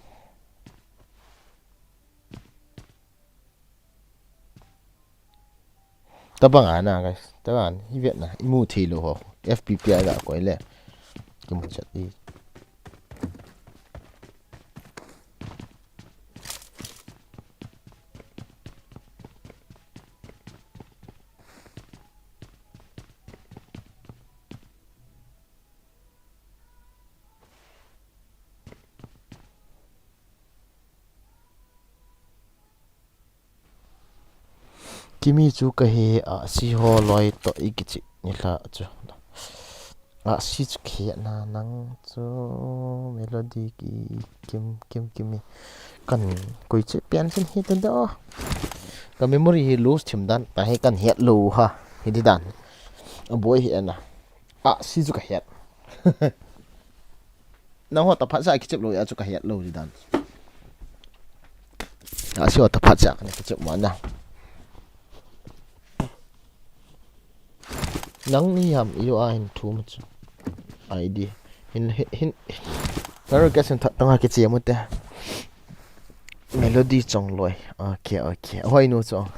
Tabang ana guys. Taban hivet na imu thilo ho. FPP aga ko ile. Kamu chat đi. kimi chu ka he a si ho loi to ikichi ni la chu a si chu khe na nang chu melody ki kimi kan koi che pian sin hi tan do ka memory hi lose thim dan ta he kan het lo ha hi di dan a boy hi na a si chu ka het na ho ta phat sa ki chep lo ya chu ka het lo di dan a si ho ta phat sa ni ki chep ma na nang ni yam iyo a hin thu ma chu id hin Pero guess in tanga ki che mo te melody chong loi okay hoi nu chong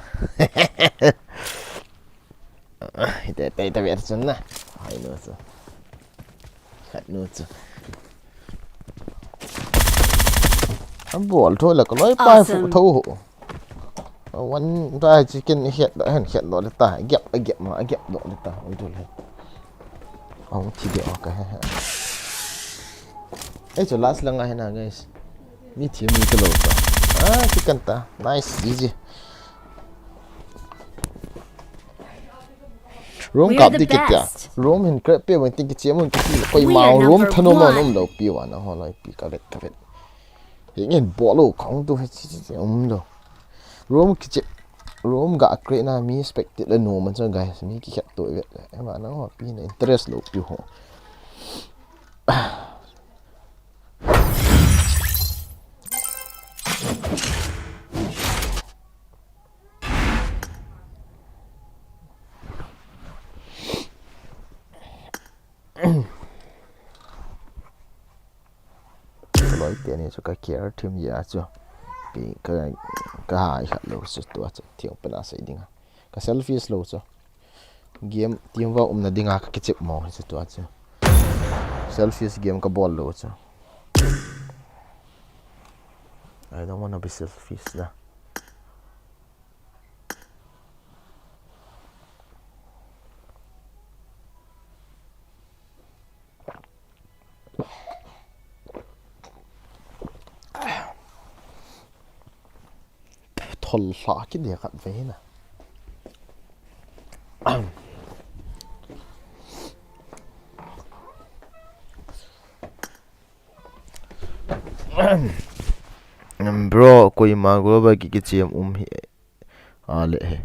ite te vet chun na hoi nu chu khat nu chu am bol thôi là có lối pai phụ thâu hộวันได้ชิคเก้นเห็ดเห็นเห็ดโดนตาเก็บมาเก็บโดนตาโอ้ยดูเลยเอาทีเดียวกันเอ้ยจะ last ลังไงนะ guys มีทีมีตลอดชิคเก้นตา nice easy รวมกับดิกิตารวมเห็นเกลือเปรี้ยวมันติกิเจียมันกิคอยเมารวมทนุมันนุ่มเราปีวันนะฮะเราปีกระเด็ดเห็นบอลลูของตัวเฮ้ยดูroom kicip room gak create na mi expected la no man so guys mi ki khat to vet ma na ho pi na interest lo pi ho loi tiền này cho cái care thêm gì chưa bị cái hai hạt lâu chút tua chút thiếu bên nào sẽ đi ngang cái selfie lâu chút game tiêm vào là đi ngang cái chip màu chút tua chút selfie game cái ball lâu chút I don't wanna be selfies da thol la cái gì cắt về nè bro कोई मांगो बाकी के Cheam ही आले है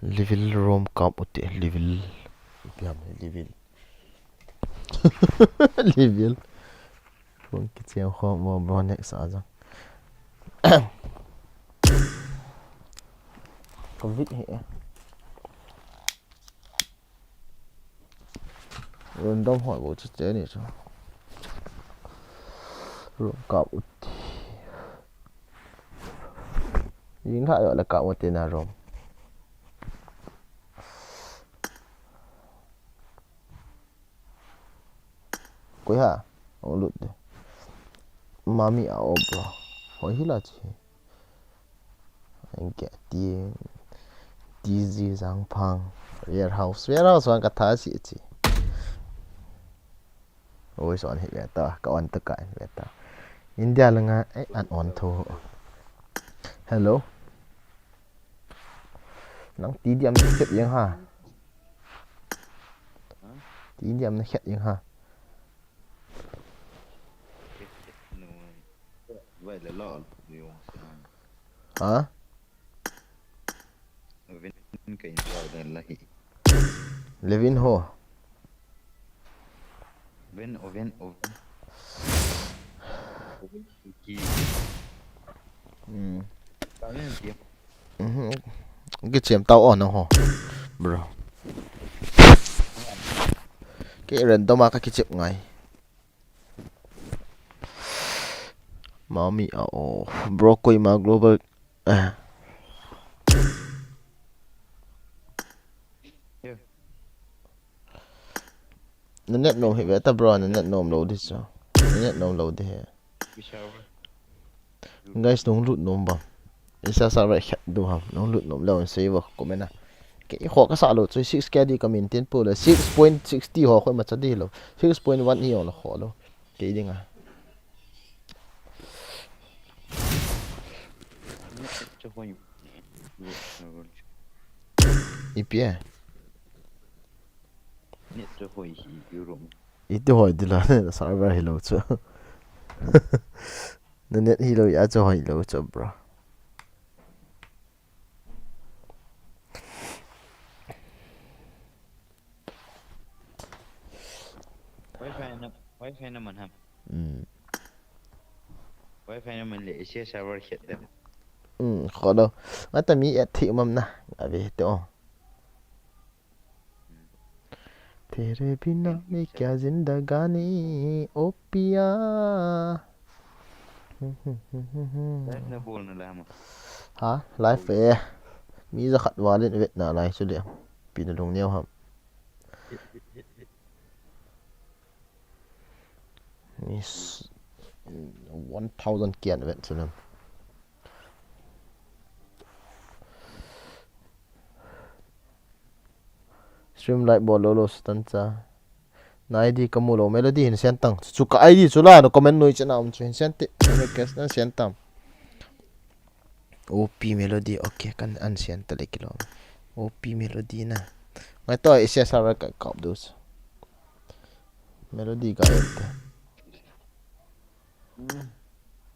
level room काम उते level बियाम level level room के चीम खो मो बने साजा covid है random hỏi bộ chất chế này sao room काम उते yến thoại gọi là cậu một tiền nào rồi cuối hả ô lụt đi mami ảo bro hỏi hít là gì anh kể tiền dizzy giang phang warehouse hoàn cả thá gì chứ ôi soạn hiện về ta cậu ăn tất cả về ta India là nga ấy ăn on thôi hello nắng tí điểm nó khét yên ha tí điểm nó khét yên ha vậy là lọ nhiều hả bên cạnh rồi là lại Levin ho bên cái chiếm tao on nó ho bro cái random mà cái chiếm ngay mami bro coi mà global nó net nôm hiện về ta bro nó net nôm lâu đi sao net nôm lâu đi guys nông lụt nôm bằng isa sa right do ham nông lụt nôm lâu save của mình à cái họ cái sao lụt 6 cái đi cái maintain po là 6.60 họ khơi mà chắc đi lâu 6.1 nhiều là khó lâu cái đi à cho ipia Nét cho hồi hì yếu rộng. itu hoi dila server hello cho na net hello ya cho hoi hello cho bro Wifi nó mình hầm. Wifi nó mình lệ share server hiện đấy. khó đâu mà ta mi thị mầm na à về to तेरे बिना मैं क्या जिंदगानी ओ पिया Đấy nó buồn là làm. hả live về mi ra khát vào lên Việt Nam lại số liệu bị nó đồng nhau hả mi 1,000 kiện Việt số lượng stream lại bỏ lô lô stan cha na ID kamu lo melody hin sen tang chu ka ID chu la no comment noi chana um chu hin sen ti request na sen tam OP melody okay kan an sen ta le kilo OP melody na ngai to isia server ka kap dos melody ga ete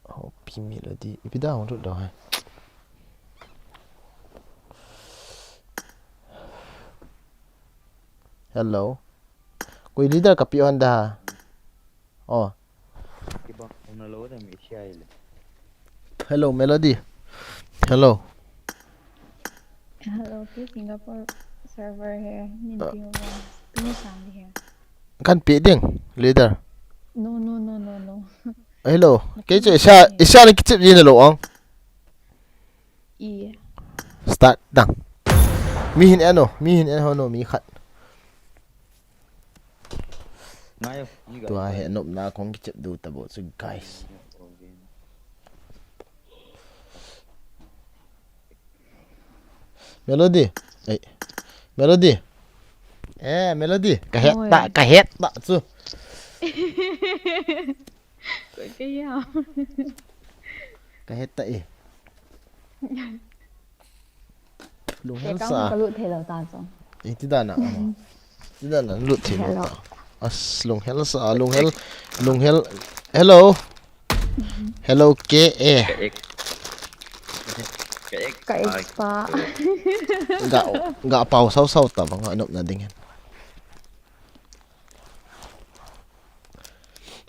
OP melody ipida hon ru do hai hello कोई leader ka pi onda oh Cái bọn nó lố là mình share lên. hello melody hello Hello, please Singapore server here. Need to ping sound here. kan pi ding leader No, no, no, no, no. hello cái chỗ isa ni kichip gì lo ong Yeah. start dang mi hin en hono mi khat Ngay không? Như vậy. tua he nop na kong kichip du ta bo so guys melody ấy melody melody ka het ta chu Cái gì hả? ka het ta lung Cái hel con sa có lụt thế là ta rồi. ti da na lut thi mo ta as lung hel sa hello hello ke Cái X. Cái spa. gak pau sau ta bang nop na ding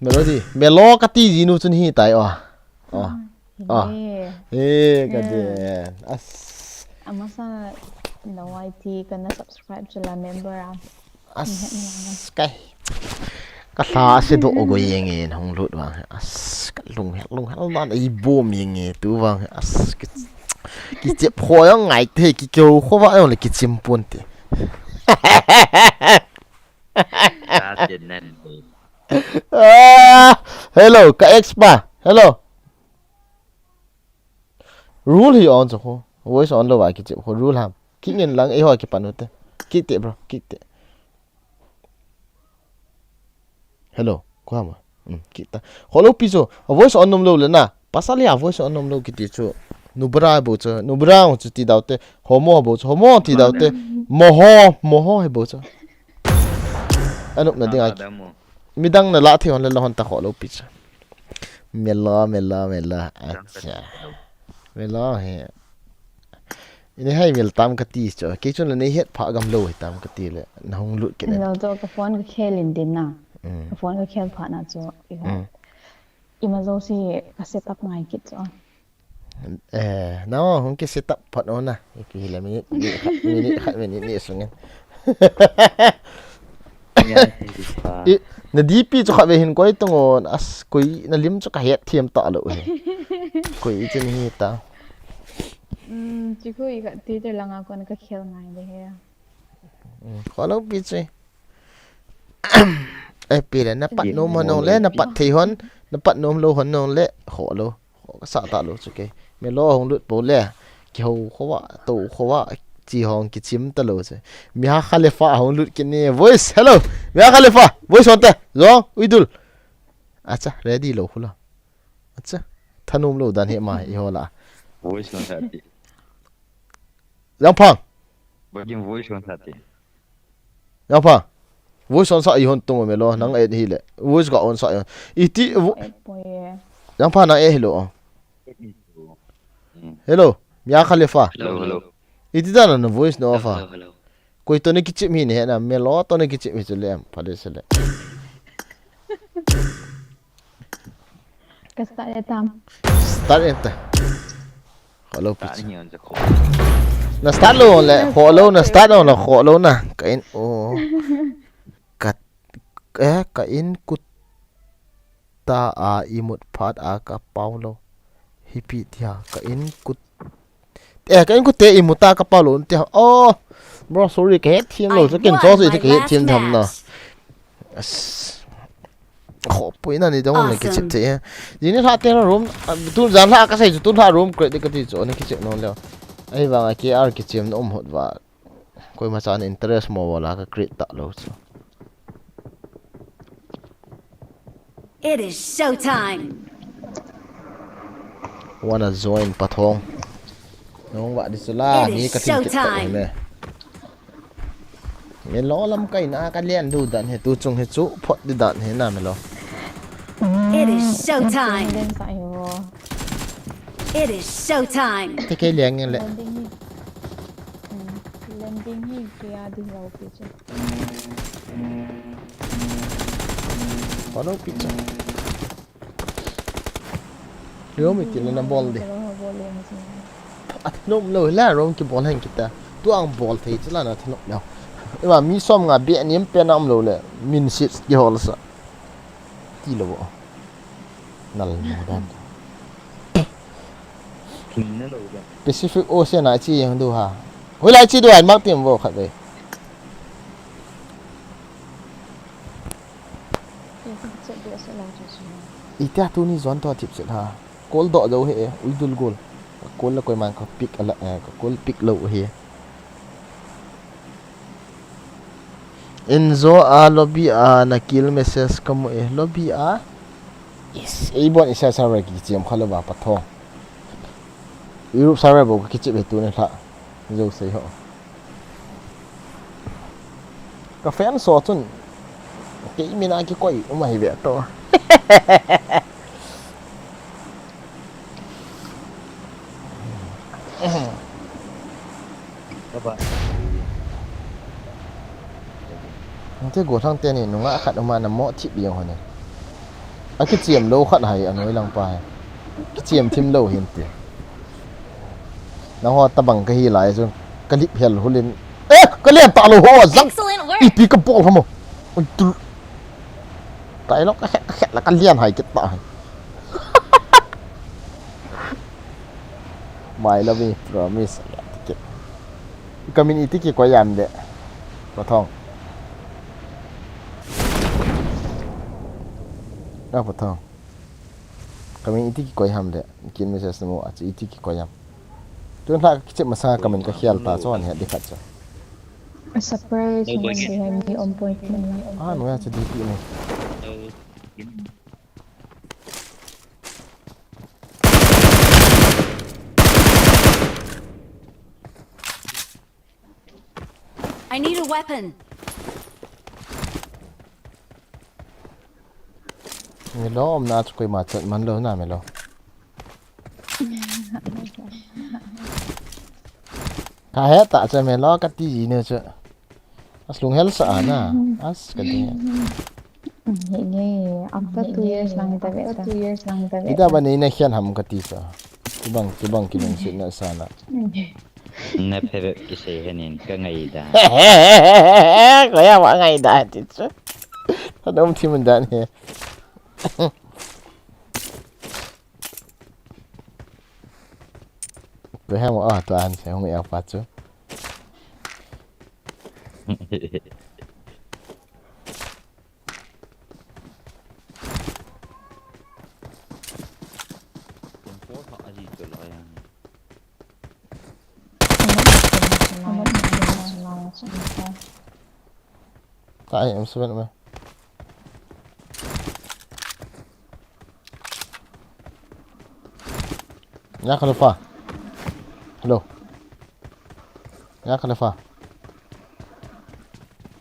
melody melo ka ti ji nu chun hi tai ka de as Amasa no YT kena subscribe cho là member à. as kai ka sa se do go yeng hong lut wa as ka lung hel man ai bom yeng tu wa as ki chep ho yang ngai the ki kyo kho wa yo le ki chim pon te Ra tiền nên. hello ka expa hello rule hi on so voice on lo wa ki chep ho rule ham ki ngin lang e ho ki panute ki te bro ki te hello ko ma kita holo piso voice on nom lo le na pasali a voice on nom lo ki ti chu nubra bo chu nubra chu ti daute homo bo chu homo ti daute moho he bo chu anuk na dinga midang na la thi hon la hon ta holo piso mela acha mela he ini hai mel tam ka ti cho ke chun ne het pha gam lo tam ka ti le na hong lut ke Hello, cho cái phone cái khe lên đến na. Cái phone cái khe phá na cho. Imazo si cái setup ngay kit cho. no hong ke setup phat on na ki le minute ni sungen na dp cho kha ve hin koi tongon as koi na lim cho ka het thiam ta lo koi chen hi ta Chỉ có ý cái tí là ngã con cái khe ngay đấy ha. khó lâu biết rồi ai biết là nó bắt nôm nó lẽ nó bắt thì hon nó bắt nôm lâu hon nó lẽ khó lâu khó sợ ta lâu ok mẹ lo hong lụt bố lẽ kiểu khó vợ tổ khó vợ chỉ hong cái chim ta lâu rồi mi ha khalifa hong lụt cái này voice hello mi ha khalifa voice hon ta rồi uidul acha ready lâu hula acha thanum lâu dan he mai ho la Voice nó thật. Giang Phong Bagi voice on sati. Yang pa voice on sa ihon tung melo nang ed hile voice ga on sa iti Poye. yang pa na hello hello ya khalifa Hello. iti da na voice no fa koi to ne kichim hi ne na melo to ne kichim hi chule am phade sele Kasta Edam. start enta hello Ta pitch ni on sa ko. na start lo le hello na start lo na hello na kain o kat kain kut ta a imut phat a ka paulo hipi tia kain kut kain kut te imuta ka paulo tia oh bro sorry ke thiên lo sa ken so si ke thiên tham na khó bụi này đâu là cái chuyện thế gì nữa thà tiền room tu dám thà cái gì tu thà room cái cái gì chỗ này cái chuyện nó leo ấy và cái ar cái chuyện nó hốt và coi mà sao interest mà vào là cái create tạo lâu chứ It is showtime. wanna join pathong nó vậy đi là ní cái chuyện tạo này mẹ lo lắm cái na cái liền đủ đạn hết tu chung hết chỗ phật đi đạn hết nào mẹ lo It is showtime. Lên tại hồ. It is showtime. cái liền như lẹ Landing hi kia đi vào phía trước. có đâu pizza nếu mình chỉ là ball đi nôm lời là rồi cái ball hành kita tu ang ball thì chỉ là nó thằng nào nhưng mà mi xóm ngà bẹ niệm bẹ nam lâu lẹ min shit cái hồ là sao tí lâu nal dan King na lo ba. Pacific Ocean này chi yang du ha hồi lại chi du anh mắc tiền vô khát vậy Sẽ đưa sẽ làm cho chúng. itia tu ni zon to tip set ha kol do dau he uidul gol kol la koi man ka pick ala kol pick low he Enzo a lobby a na kill message kamu lobby a yes e bon isa server ki chem khalo ba patho Europe server bo ki chip tu ne tha zo sei ho ka fan so chun ke mina ki koi umai ve to Các bạn. thế của thằng tên này nó ngã khát mà nằm mõ chip nhiều hơn này cái chiềm lâu khát hay nói lăng bài cái chiềm thêm lâu hiện tiền nó hoa ta bằng cái hi lại rồi cái lip hell hôn lên cái liền tạo lô hoa răng ít cái bộ không cái nó cái là cái liền hay cái tạo mày là vì promise cái mình ít cái quay ăn đấy có thong apa tahu kami itu koi ham de kin mesa semua aci itu koi ham tuan lah kecil masa kami ke khial ta so ni dekat so A surprise moment behind me on point. nu ya jadi ni I need a weapon. ni lo om na koi ma chat man lo na me lo ka he ta cha me lo ka ti gì nữa chứ as lung hel sa na as ka dia Ini after 2 years lang kita beta. 2 years lang kita kita ba ni na khian ham ka ti sa tibang kilong sit na sana Nè phê cái xe hay nên cái ngày đã. có ya wa ngai da ti chu ta dom ti man dan he Tôi hay một toàn sẽ không bị ảo phạt chứ tại em sẽ bên nhá Khalifa hello nhá Khalifa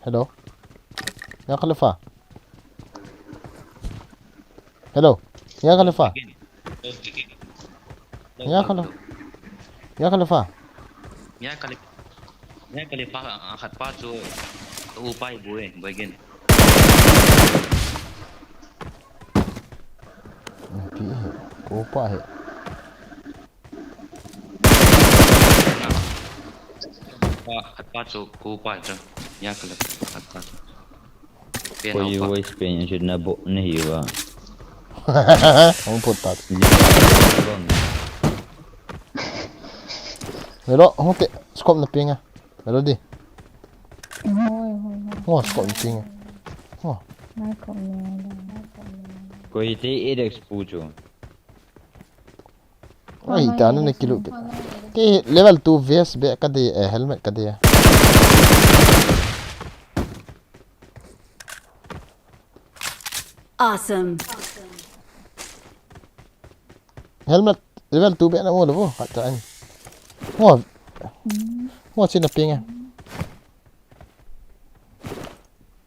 hello ya khalifa hello ya khalifa ya khalifa ya khalifa Ya kali pa angkat pa so upay buhay bagin. Opa he Angkat pa so upay so ya kali angkat pa. Koyu voice pen yang sudah nabok nih ya. không putat hello không tệ scope na pinga hello đi oh scope na pinga oh Koyu teh edek pujo. ai ta nó này kilo cái level 2 vs be cái gì helmet cái gì Awesome. helmet level 2 be na mo lo kata anh oh oh sini pinga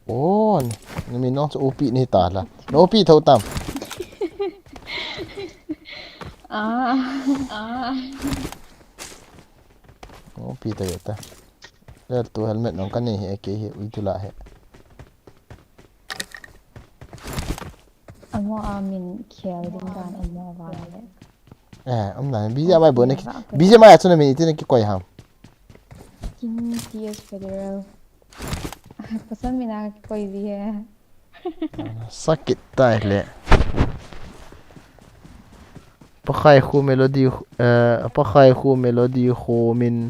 oh ni mi nó OP ni ta la nó OP thâu tam OP ta ta level 2 helmet nó cái này hệ cái hệ uy tu la hệ amo amin khel ding dan amo wa ông này bây giờ mai bữa này bây giờ mai cho nên mình tin cái quầy hàng kin ts federal pasan mina koi gì hai sakit tai le pakai khu melody khu min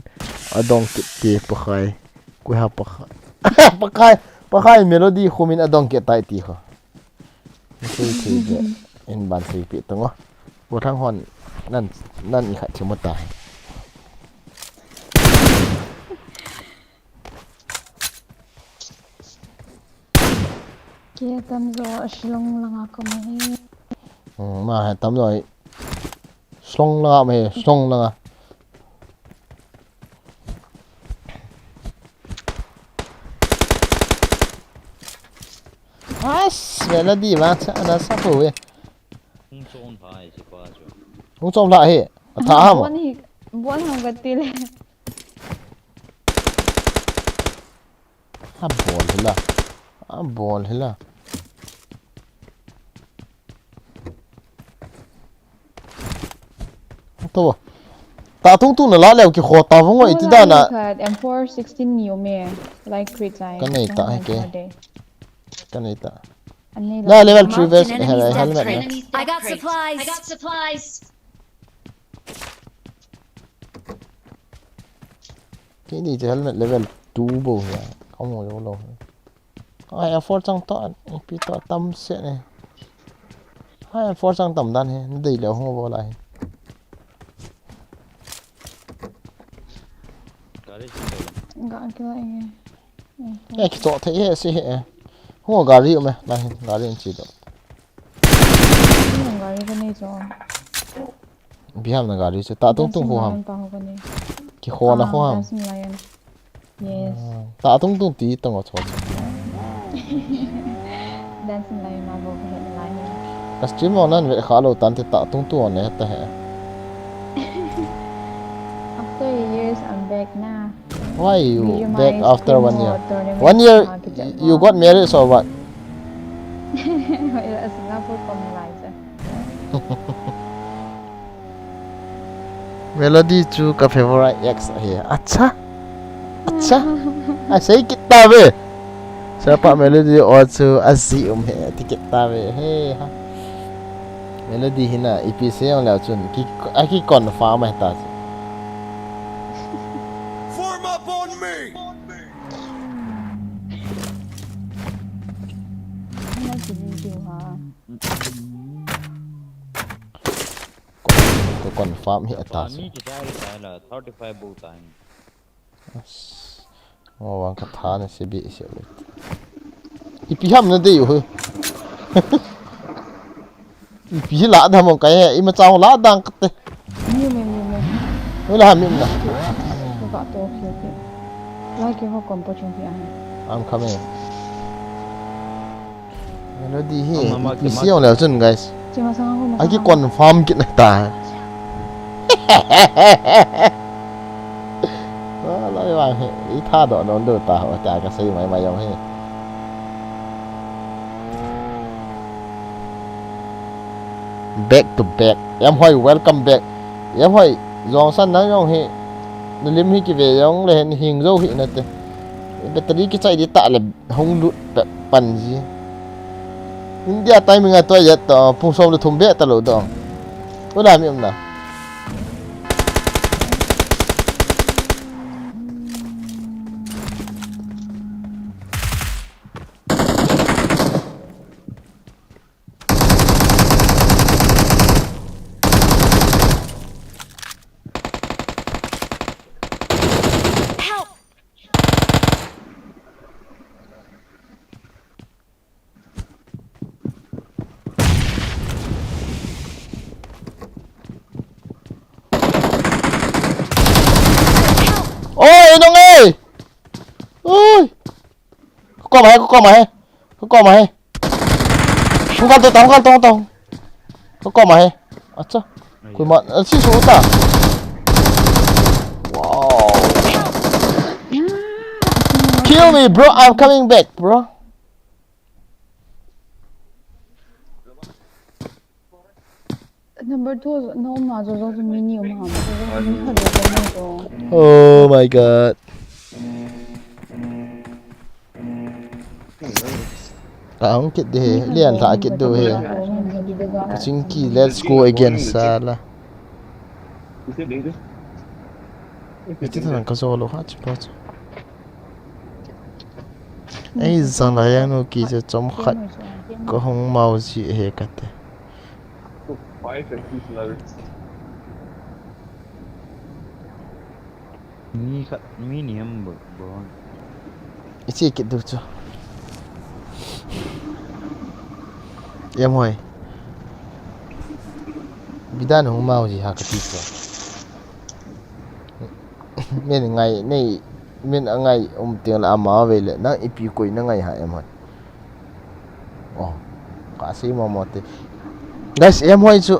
adong kit ti pakai ku ha pakai melody khu min adong kit tai ti kho sei thi in ban sei pi tong bo thang honนั่นอีกค่ะชิมตาย kia tam zo shlong langa ko mai mà tắm rồi xong là mày xong là vậy là đi mà nó sắp rồi không xong lại hệ thả hả mà buôn hàng vật tì lệ bồn thế là tôi ta tung tung là lá leo cái khó ta không vậy chứ đó là M4 16 nhiều mẹ like crit này cái này ta hay cái này ta anh là level 3 Marked vest an enemy's death helmet crate. này I got supplies. I got supplies. cái gì chứ helmet level 2 bộ này không ngồi đâu lâu ai afford trong tọa bị tọa tâm sẽ này ai afford trong tầm đan này nó đầy liệu không vào lại enggak kira ini cái tọa thấy hệ sẽ hệ không có gà rượu mà này gà rượu chỉ được enggak ini kan itu bị ham là gà rượu ta tung tung hồ ham cái hồ là hồ ham yes ta tung tung tí tung ở chỗ dan selain mabuk head lain cái stream mà nên vậy khá lâu tan thì ta tung tung này ta hệ after years I'm back now why you back after 1 year 1 year you got married or what ở Singapore còn lại rồi Melody chu ka favorite ex here acha I say kita be siapa Melody also assume he kita be he ha Melody hina EPC yang la chun ki confirm hai ta Form up on me! nó chỉ đi hả ko confirm hi ta Ni kita ada 35 bulan. oh wang ka tha na se bi se ipi ham na de yu ipi la da mo kai i ma chang la dang ka te nhiều oi la mi na có tổ phiếu cái like cái họ còn bao nhiêu tiền I'm coming. Nó đi hi, Ông mà bị siêu nào chân guys. Chị mà sang không mà Ai cái sang con farm kiện này ta. Đó, nói vào ý tha đó nó được ta, chả cái gì mày giống he. Back to back. Em hỏi welcome back. Em hỏi dòng sân nó dòng he. Nó liếm hi cái về dòng lên hình dâu hi nè. Battery cái chạy đi tạ là không lụt bẩn gì. India tay mình tôi giờ tao phun xong được thùng bét tao lột đó. Có làm gì không nào? Ôi Đông ơi, ôi, có mày, có mày, có mày, không cần tao, không cần tao, có mày, à chứ, quên mất, xin số ta, wow, kill me bro, I'm coming back bro. Number 2 nó mà rồi mini mà rồi mini hơi rồi. Oh my god. Không kịp đi, liền thả kịp đồ he. Chính kỳ, let's go again sala. Itu thằng có solo hát chứ bao. Ấy rằng là anh nó kỳ cho chấm khát, có không mau gì he cả thế. Mini em bro. Ichi kịp đồ cho. Em hỏi bidan không mau gì hả cái gì vậy? Mình ngày này mình ở ngày tiếng là mà về lại nó ít bị quỷ nó ngày hả em hỏi. Oh, cả sĩ mà một tí. Guys em hỏi chứ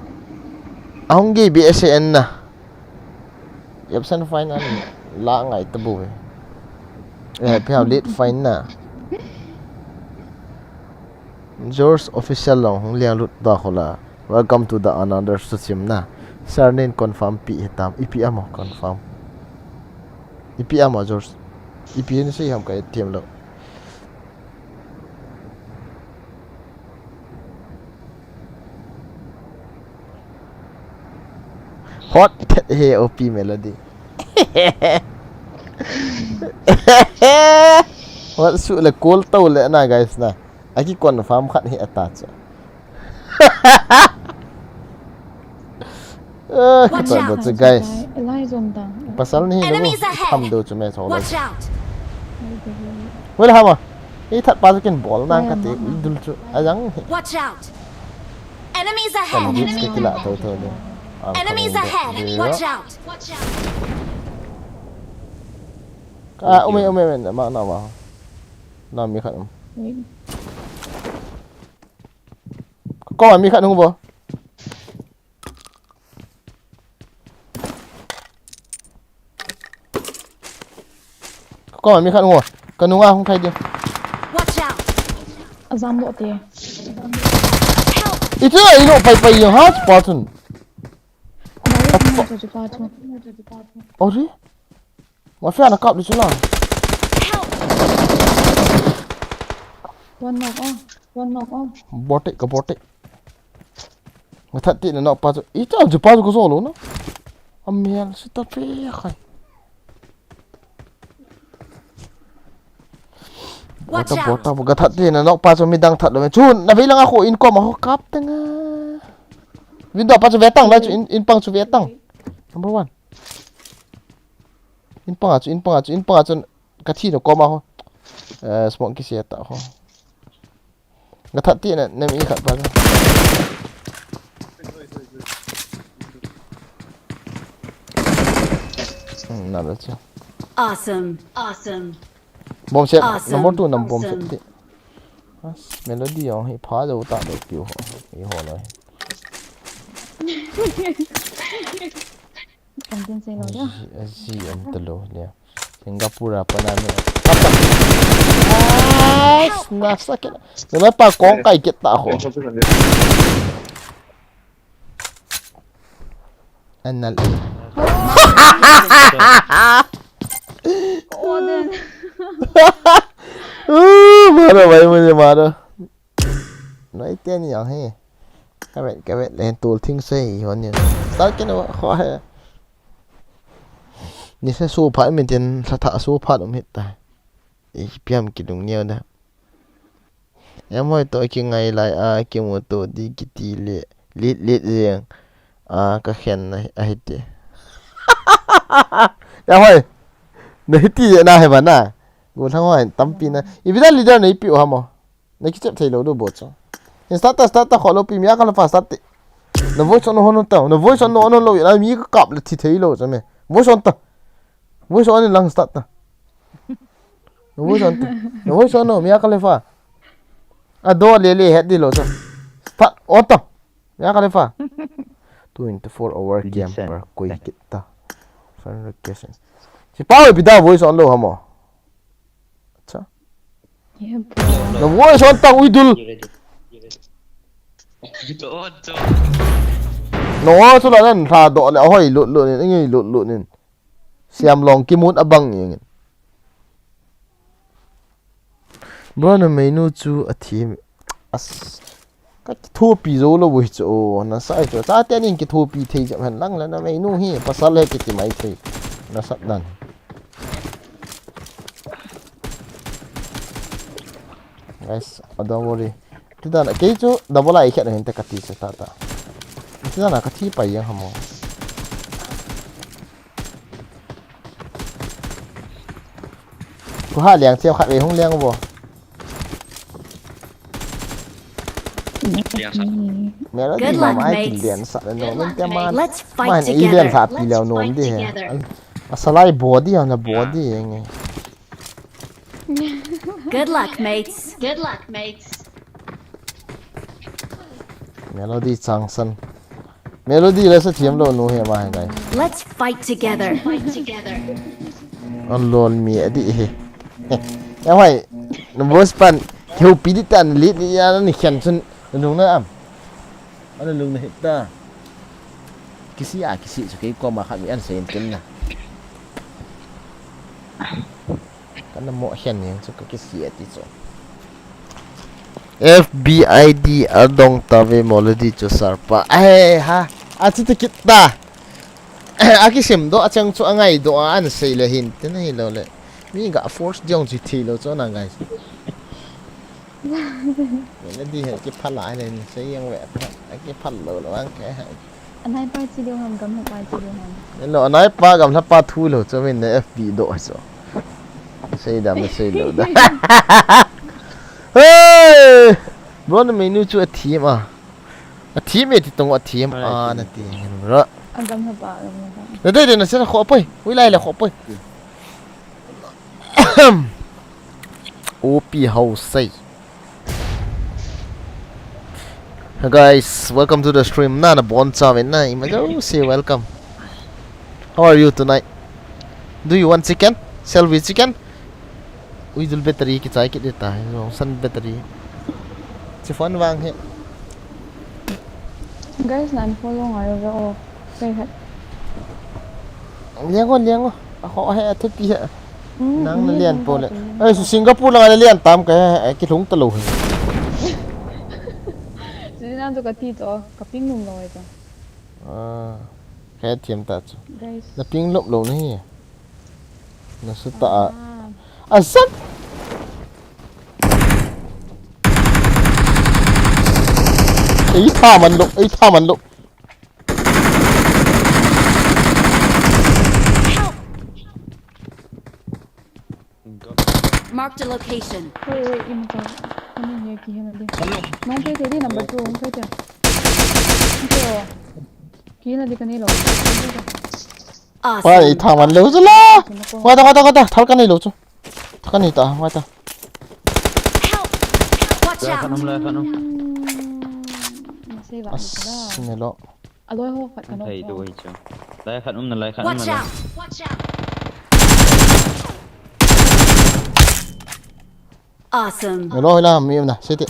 ông ghi BSN nè. Em sẵn fine anh lạ ngày tập bùi. Phải late fine nè. George official long hong liang lut da khola. Welcome to the another stream na. Surname confirm pi hitam. IP amo confirm. IP amo George. IP ni sei ham kai tiam lo. Hot hey OP melody. What su le cool tau le na guys na. Aki confirm khat hi attach. Watch out. But guys, Lai zom ta. pasal ni Enemies lo ahead. tham do chme so. Watch out! Well hama. Ei that pa ken ball nang ka te dul chu ajang Watch out! Enemies kan ahead! hit ke kila to ni. Enemies ahead! Watch out! Watch out! Ah, ome ma na ma. Na mi khat. Có mi khat không bo? Có mi khat không? Cần đúng không thay đi. Watch out! Azam bộ tiền. Itu ai no pai yang hat patun. Apa? Jadi patut. Ori? Ma fa na kap di sula. One knock off. Botek ka botek. Ma that ti na no patun. Itu je patun ko solo no. Amial sita pe khai. Watch out! Bota buka that ti na no patun midang that lo. Chun, na bilang ako in ko ma ho kap tanga. Window patun vetang la in pang chu vetang. Number 1. In pang chu kathi no ko ma ho. Smoke ki sia ta ho. Ga that ti na mi khat pa. Na lo chu. Awesome! Awesome! bom set Awesome. number 2 nam bom set ti melody ong hi pha do ta do piu ho hi ho noi Ang din say lo dia. ji am talo lia Singapore pa na me na sakit na pa kong kai kit ta ho anal Oh then. मारो भाई मुझे मारो nói tên gì vậy các bạn lên tù thiên sĩ hoàn nhỉ tất cái nó khó hay như sẽ số phải mình tiền thật thà số phát ông hiện tại ý biam kỳ đúng nhiều nè em hỏi tôi cái ngày lại cái một tổ đi cái tỷ lệ lít lít riêng cái khen này hết đi em hỏi đấy tỷ lệ nào hay bạn àกูทั้งวันตั้มปีนะอีพิธาลีเดอร์ในปีวะมั้งในคิดจะเทโลดูบทจ้ะอินสตาร์ขอเราปีมีอะไรกันฟ้าสตาร์ในวอยซ์อนโฮนต์ในวอยซ์อนโฮนต์เราอย่างมีก็กลับเลยที่เทโลใช่ไหมวอยซ์อนต์วอยซ์อนนี่ลังสตาร์ในวอยซ์อนต์ในวอยซ์อนมีอะไรกันฟ้าดูเล่ๆเฮ็ดดีโลจ้ะสตาร์ออนต์มีอะไรกันฟ้า24 hour game ปะคุยกิตตาฟังเรื่องเช่นสิป้าอีพิธาวอยซ์อนโลฮะมั้งYeah, bro. the voice on tang idul no so la nan tha do le hoi lut lut ni ngi lut lut ni siam long ki mut abang ni bro na menu chu a thim as ka thu pi zo lo wi chu na sai chu ta te nin ki thu pi thei jam han lang la na menu hi pasal le ki ti mai thei na sat dan guys don't worry kita nak ke chu double ai khat hin ta kati se ta ta kita nak kati pa yang hamo ko ha liang xiao khat ve hong liang bo mẹ nó đi mà ai tìm điện sợ nó nên tem man man ý điện phạt bị leo nôm đi salai body là body nghe Good luck, mates. Good luck, mates. Melody Changsan. Melody là sẽ thiếm lo nu he mai guys. Let's fight together. Fight together. On lon mi adi he. Ya hoài, nó boss pan hiu pi đi tan lit ni ya nó ni khen sun nó na am. Nó lung na hita. Kisi so cái ko ma khat mi an sen tin na. Kana mo khen yang so cái sia ti so. FBID adong tave molodi cho sarpa ai ha ati kita aki sim do achang chu angai do an sei le hin te nei lo le mi ga force jong chi thi lo cho na guys le di he ki phala ai len sei yang we ki phal lo ang ke Anh hai pa chi điều hầm gấm hai chi điều hầm. lo anai pa gam la pa thu lo cho min FB do so sei da me sei lo da hey bro na menu chu a team e ti tong a team na ti bro Anh gấm hợp bạ rồi na dai na se kho pai wi lai la kho pai op how say hey guys, welcome to the stream na bon chawen na imago say welcome. How are you tonight? Do you want chicken? Shall we chicken? Ui dul battery ki chai ki deta hai san battery chi phone wang he Guys, nan follow ngai rồi ô. Đây hết. liang ho he thu pi he nang na lian po le ai su Singapore la lian tam ka ki thung ta lo Chỉ nên cho cái tí cho cái pin nung rồi cho. he thiam ta chu Guys. na ping lop lo ni na su ta san ấy tha mình lục Marked a location. Wait, im cho. Anh nghe kỹ hơn đi. Nong phải thế đi number 2, không phải thế. Chưa. Kỹ là đi cái này rồi. Ôi Awesome. thằng mình lũ rồi la. Qua ta tháo cái này lũ cho. Kan ni ta, mai ta. Help! Watch Lai khat out! lai khat mà xây vạn được đó Ni lo. à đôi hộp phải cái thầy nốt đuôi chứ lai khat lai khat Watch out! Watch out! Awesome. Ni lo la mi na, siti.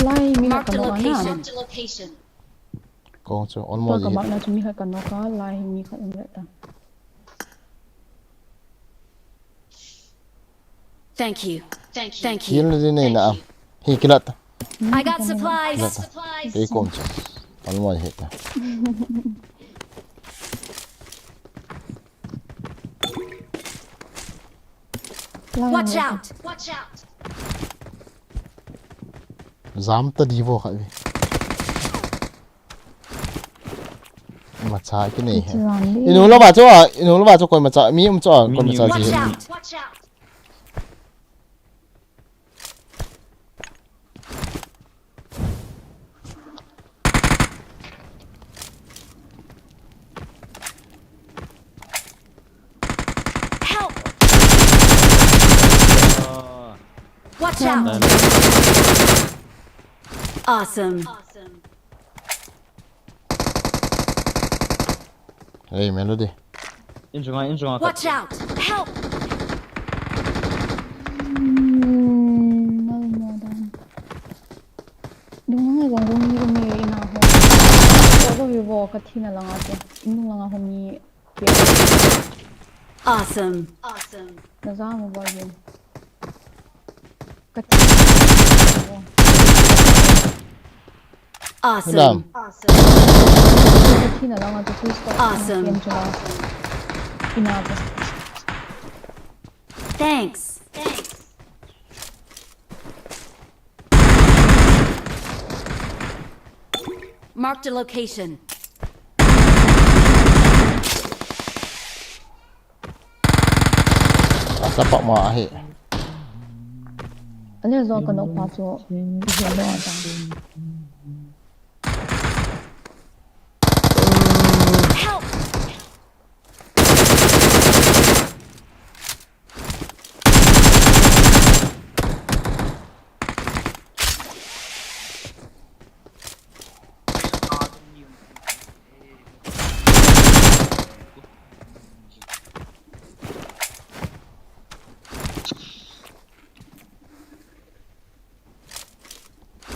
lai mi hạt Marked cái a nốt na location. Marked a location. Kong chu on tôi mo các ji. bạn nào chúng mi hạt cái nốt cá lai mi hạt em ta Thank you. Thank you. Thank Hil you. ni ni na. Hi kilat. I got supplies. Kilat. Ei kom chu. On mo hi ta. Watch out! Watch out! Zam ta di vo kha vi. Ma cha ki nei. Inu lo ba chu koi ma cha mi cho koi ma cha Watch ji. out! Watch out! Help! Watch out! Awesome. Ei melody. in sungai Watch out! Help! nol mo dan đúng là dòng gumi ina ho có cái vô cái thi nào lang ate inung lang ho mi Awesome. Awesome. na za mo ba yun cái thi Awesome. Madam. cái thi nào lang ate please stop Awesome. game cho ina ate Thanks. Thanks. Marked a location. Sa pa ma hi. anh do cái nốt hoa cho hiện đó anh Help!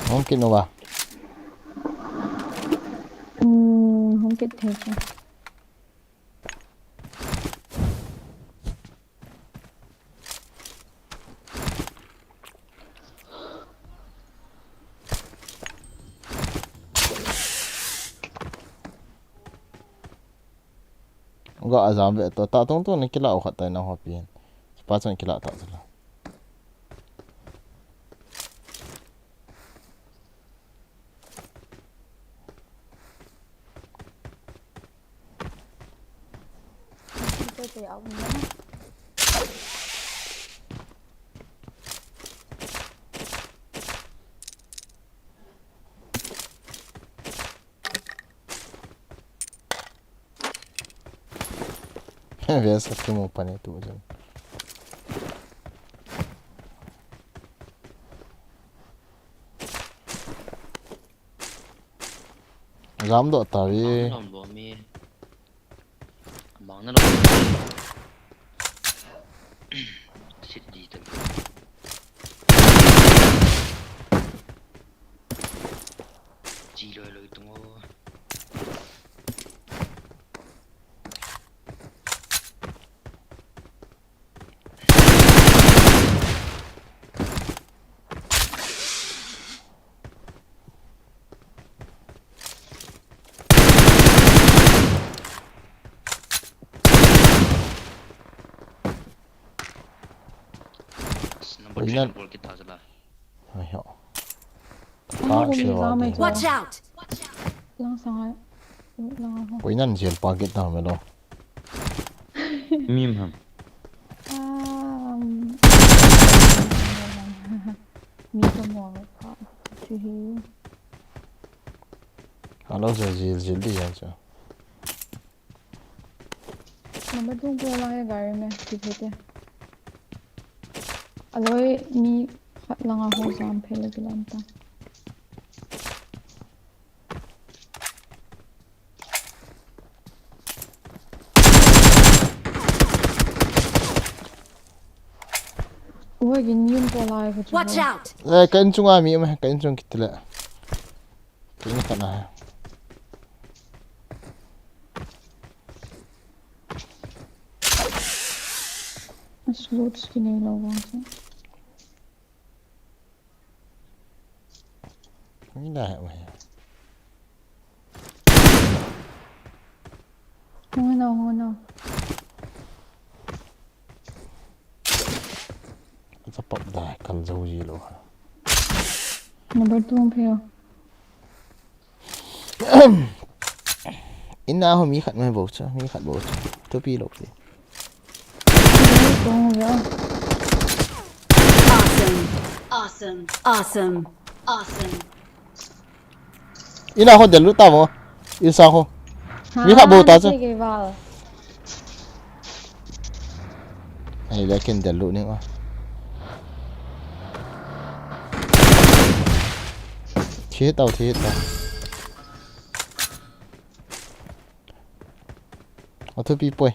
Mungkin no ba. không biết thế chứ Enggak azam be to ta tong tu ni kila o khatai na hopin. Sepatutnya kila tak salah. tôi thì ông nhé Biasa semua pan itu macam. Azam dok tawi. Làm bộ mê bóng nó đâu shit gì tụi chỉ lời tung ô number 3 Ingat. number kita salah Ayo. Ang siya gumamit wagi. medyo Watch out! lang sa lang ako Ko inan siya pagit na melo. mim ham mi ko mo pa chihi Kalau saya jil di aja. Number 2 pula ya gari में किधर Alloy mi khat langa ho zam phele gilanta Oi gin yum pula ko Watch out! kan chunga mi ma kan chung kitla kin kana Sloot skinny logo ni dah ma Oh no sa pop da kan zo ji lo Number 2 pheo inna ho mi khat mai bo cha mi khat bo cha to pi lo si Awesome. ina ho del lu ta mo isa ho mi khat bo ta cha ai la ken del lu ni ma thế tao ở thôi bị bồi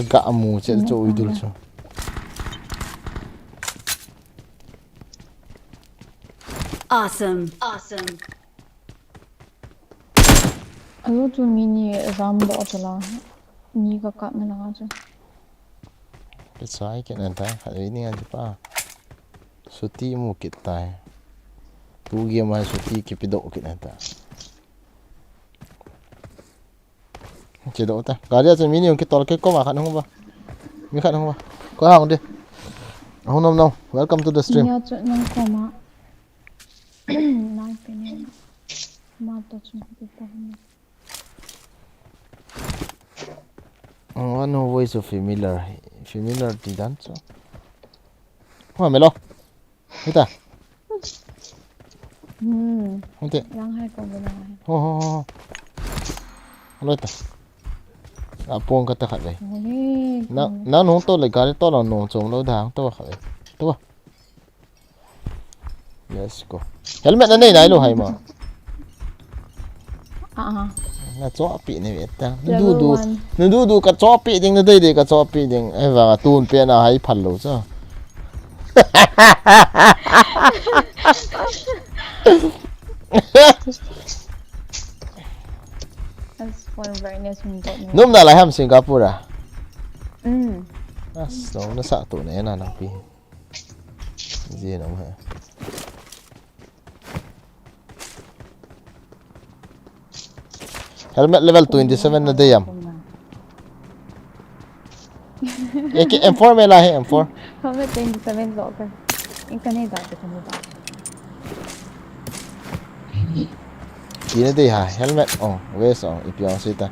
gạ mù sẽ cho ui đul cho Awesome. Ayo tu mini zam bo chala ni ka kat na langa cha cái sai cái này ta phải ini aja pa suti mu kita tu game mai suti ki pido kita ta chế độ ta gari aja mini yung kitol ke ko ma khan ba mi khan ba ko hang đi hong nom welcome to the stream ya cha nang ko ma nang pe ne ma to chung pe ta one voice of familiar thì đắn cho hoa mày lo hết ta không thể lang hai ko ba ho lo ta à buông cái ta khát đấy nó nóng to lại cái to là nóng trống lâu tháng to khát đấy to let's go helmet này này lo hay mà là chó bị này vậy ta nó đu cái chó bị tiếng nó đây cái chó bị tiếng ấy và tuôn pe nào hay phật lỗ chứ That's one very nice one got me. Nôm đã lại ham Singapore à? Nó sợ tụi này là năng pi gì đâu hả? Helmet level 27 na day am. M4 में ला है M4. Helmet 27 rõ cơ. Cái này đã được không ta? Kỹ này đây hả? Helmet vest ipiang sita.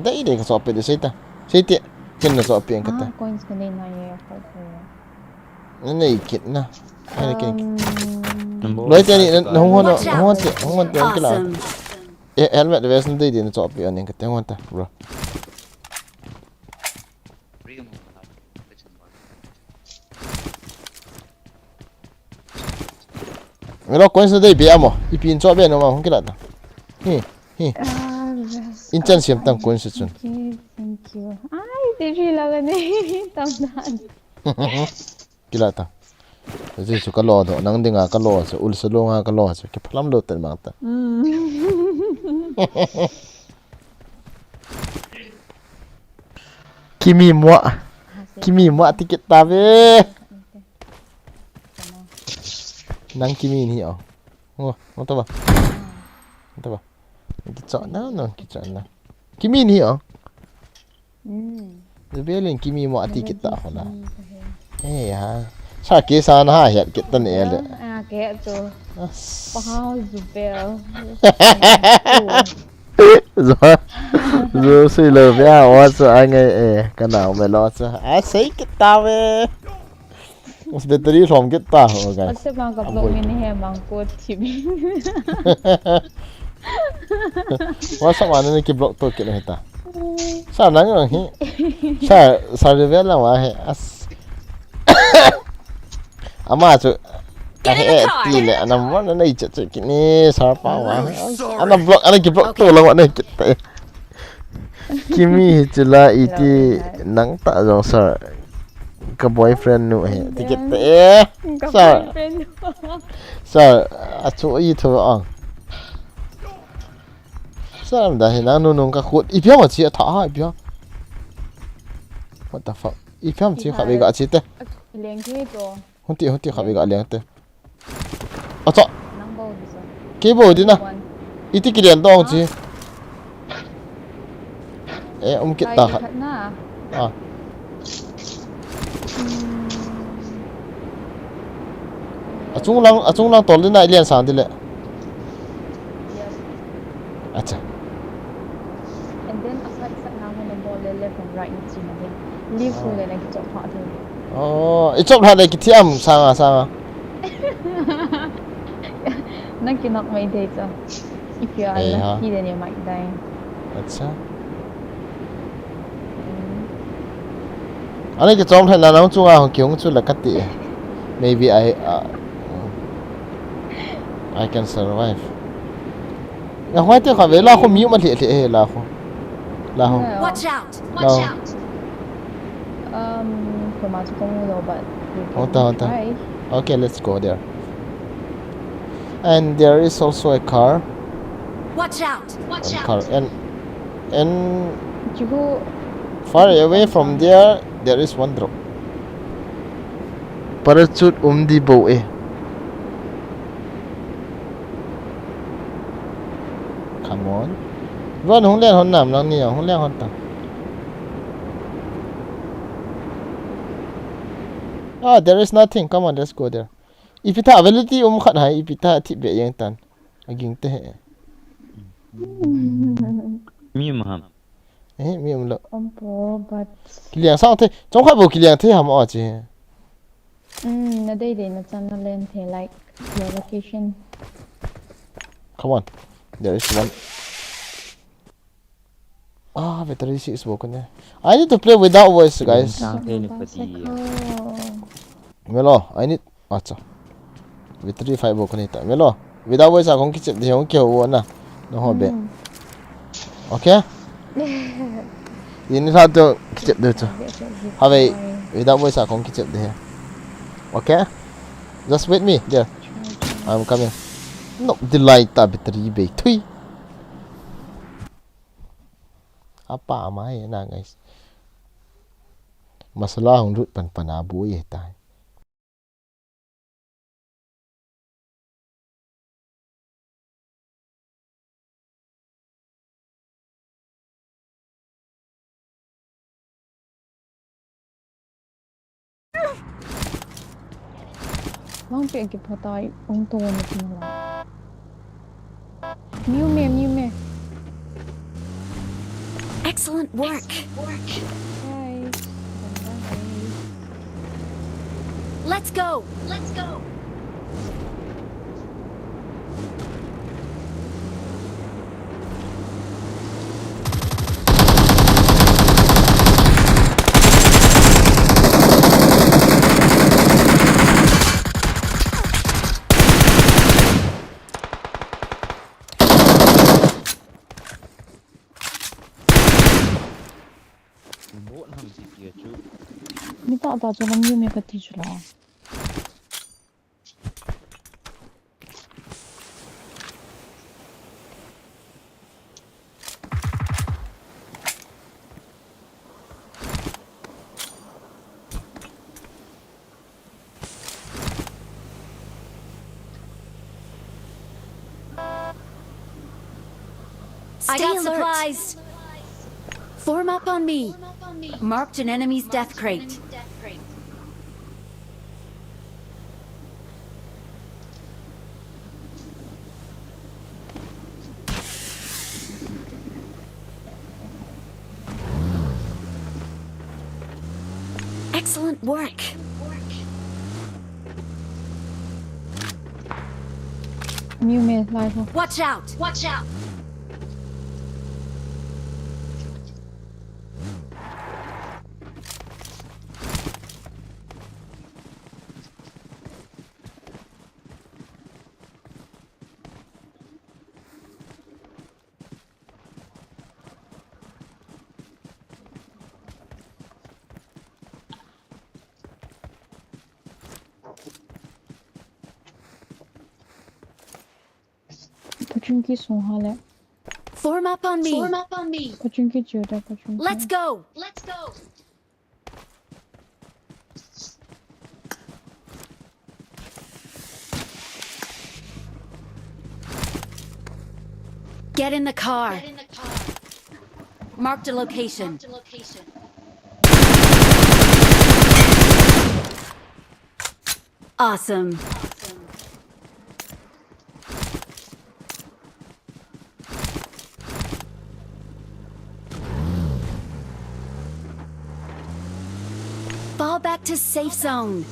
Đây đây cái shop để sita. Sita. Cái nó shop ipiang kata. Coins cái này này Nó này kỹ na. Hay cái. Nói tiền này không ngon tiền cái nào. Helmet vest đây thì nó shop ipiang này kata ngon ta, bro. Nó có sự đây bị amo, ipin cho bên nó mà không cái đó. In chân xiêm tăng quân sự chun. Thank you. Ai, TV là này, tao đàn. Cái đó ta. Jadi suka lo do, nang dengar ka lo, so ul selonga ka lo, so ke pelam lo ten mata. Kimi mua tiket ta ve. Nang kimi ni oh. Mau tahu ba? Tahu ba? Kita no kita na. Kimi ni oh. Lebelin kimi mua tiket ta ho na. Eh ha. Sa ke sana ha ya kita ni ele. kayak tu. Pahal Zubel. Rồi suy lờ với áo sợ anh ấy cái nào mày lo sợ say cái tao về Mas battery from cái tao guys Asa bang ka vlog ni he bang ko chibi. What's up anh cái block tôi cái này ta sao nắng rồi hi sao đi về là mà he ama chu ti le anam wa na chết cái này sao pa wa anam block anh cái block tôi là what này cái Kimi chula iti nang ta jong sir ka boyfriend nu he ticket te sir sir achu i tho ang sir am da he na nu nong ka khut i pya ma chi tha ha i pya what the fuck i pya ma chi kha be ga chi te Leng ke to. hon ti kha be ga leng te a cha Nang bao di sa. ke bo di na iti ki lian dong chi kit ta kha na. à chung lang tol na ilian sang dile acha And then aside sa na mo ng ball left and right ni China din. Leave ko le nag chop ha din. oh ichop ha le kitiam sang Nang kinak may date sa. If you are lucky then you might die. acha anh cái trong thằng nào chung à kiểu chung là cắt tỉa maybe I can survive nhà hoa tiếc khỏi về lao không miu mà thiệt thiệt là không Watch out! No. Watch out! Kung matutungo daw but Hold on. Okay, let's go there. And there is also a car. Watch out! Watch out! Car and Jugo far away from there is one drop. Parachute di bo eh. Come on. Vâng, không lên hòn nằm nó nhiều, không lên hòn tầng. Ah, there is nothing. Come on, let's go there. Ipita ability khát hai ipita thịt bẹ yang tan. Aging te. Mi mà Mi lo. ompo but Kiliang sang thế, trong khai bộ kiliang thế hàm ở chứ. na day day na chan na len the like your location. Come on, there is one. Ah, battery is broken. I need to play without voice, guys. Melo, I need. Acha. Battery 5 broken ita. Melo, without voice akong kichip di hong kyo wo na. No hobe. Okay? Ini satu kichip dulu tu. Have without voice akong kichip di. Okay? Just wait me there. I'm coming. No, the light battery bay. Thui. Apa amai na guys. Masalah hong lut pan panabu ye tai. Long pe ki phatai ong to na tinala. New me. Excellent work! Bye. Let's go! Let's go! Ni ta cho long new me ka ti chula. I got supplies! Form up on me! Marked an enemy's death crate. Excellent work. New made live. Watch out! Watch out! Pachunki sohale. Form up on me. Form up on me. Pachunki juda pachunki. Let's go. Let's go. Get in the car. Get in the car. Marked a location. Marked a location. Awesome. Fall back to safe zone.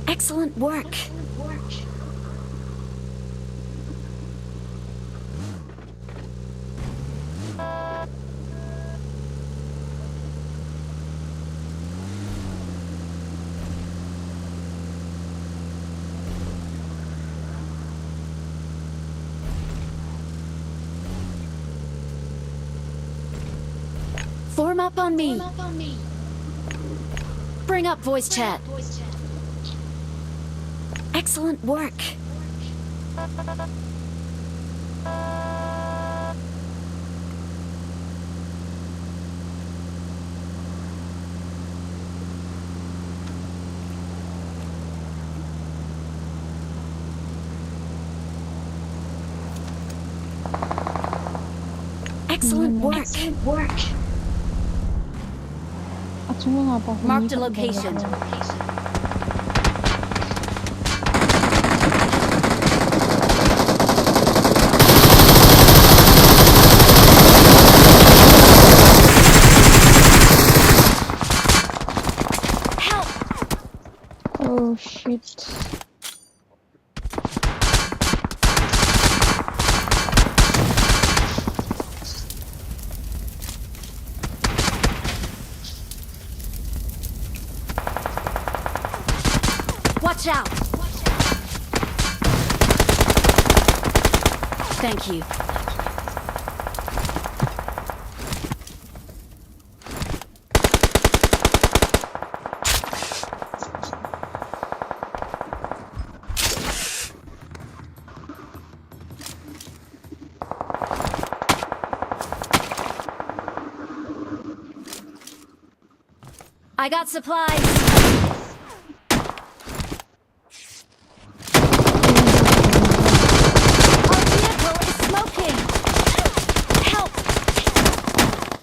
Excellent work. Form up on me. Bring up voice chat. Excellent work. Excellent work. Excellent work. Marked a location. Help! Oh shit. Watch out! Thank you. I got supplies.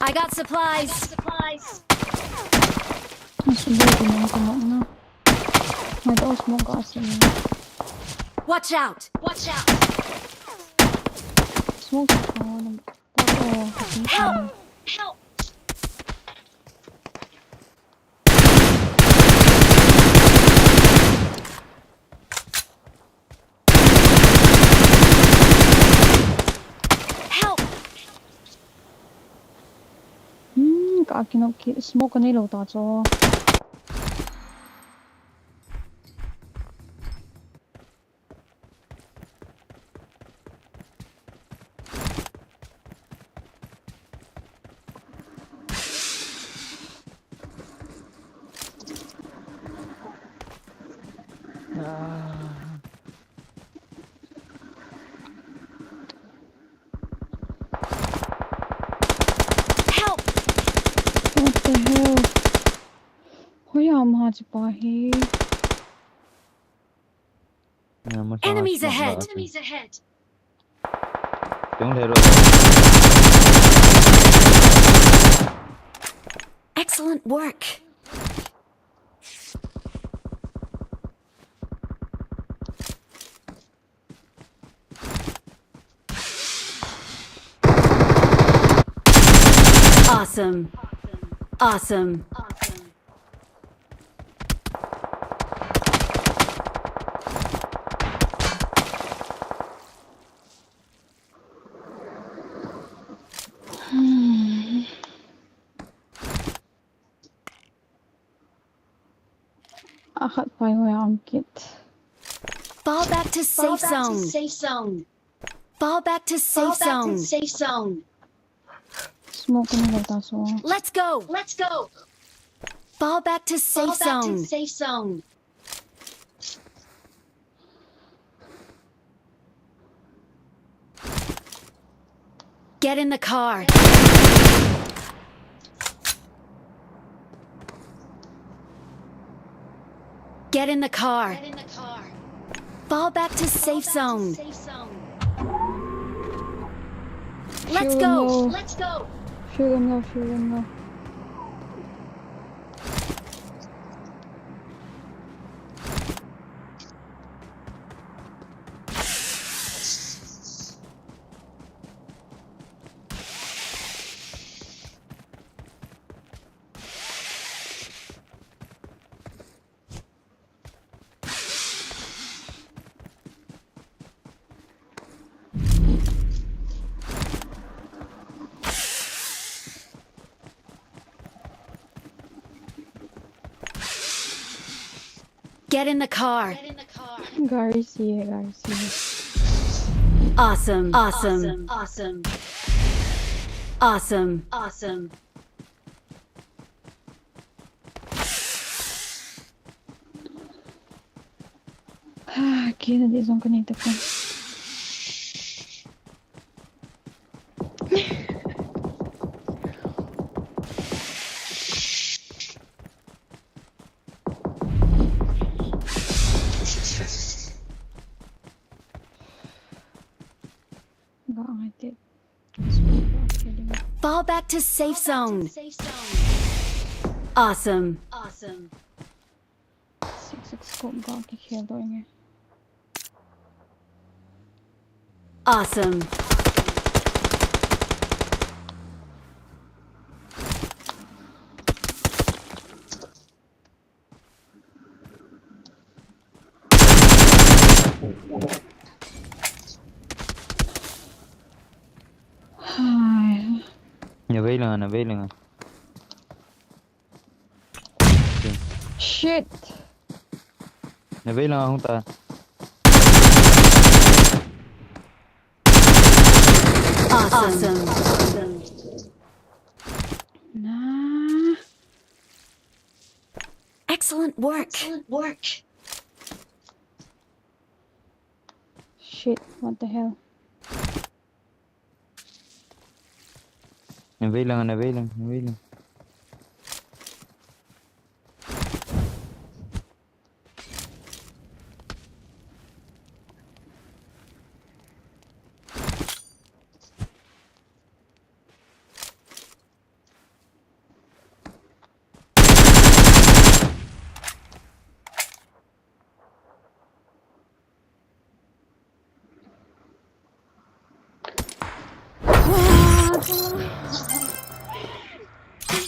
I got supplies. Watch out. Watch out. Help. Help. Kaki no smoke ni lo ta cho. Enemies ahead. Enemies ahead. Excellent work. Awesome. Awesome. أخذ باي ويا عم كيت. Fall back to safe zone. Fall back to safe zone. Smoke na lang taso. Let's go. Fall back to safe zone. Get in the car. Get in the car. Fall back to safe zone. Let's go. Shoot him low. Get in the car. Garcia. Awesome. Aqui na diz caneta ko. Fall back to safe zone. Awesome. Awesome. Nhà vây lưng. Shit. Nhà vây lưng không ta. Awesome. Nah. Excellent work. Shit, what the hell? Nhà vây lưng.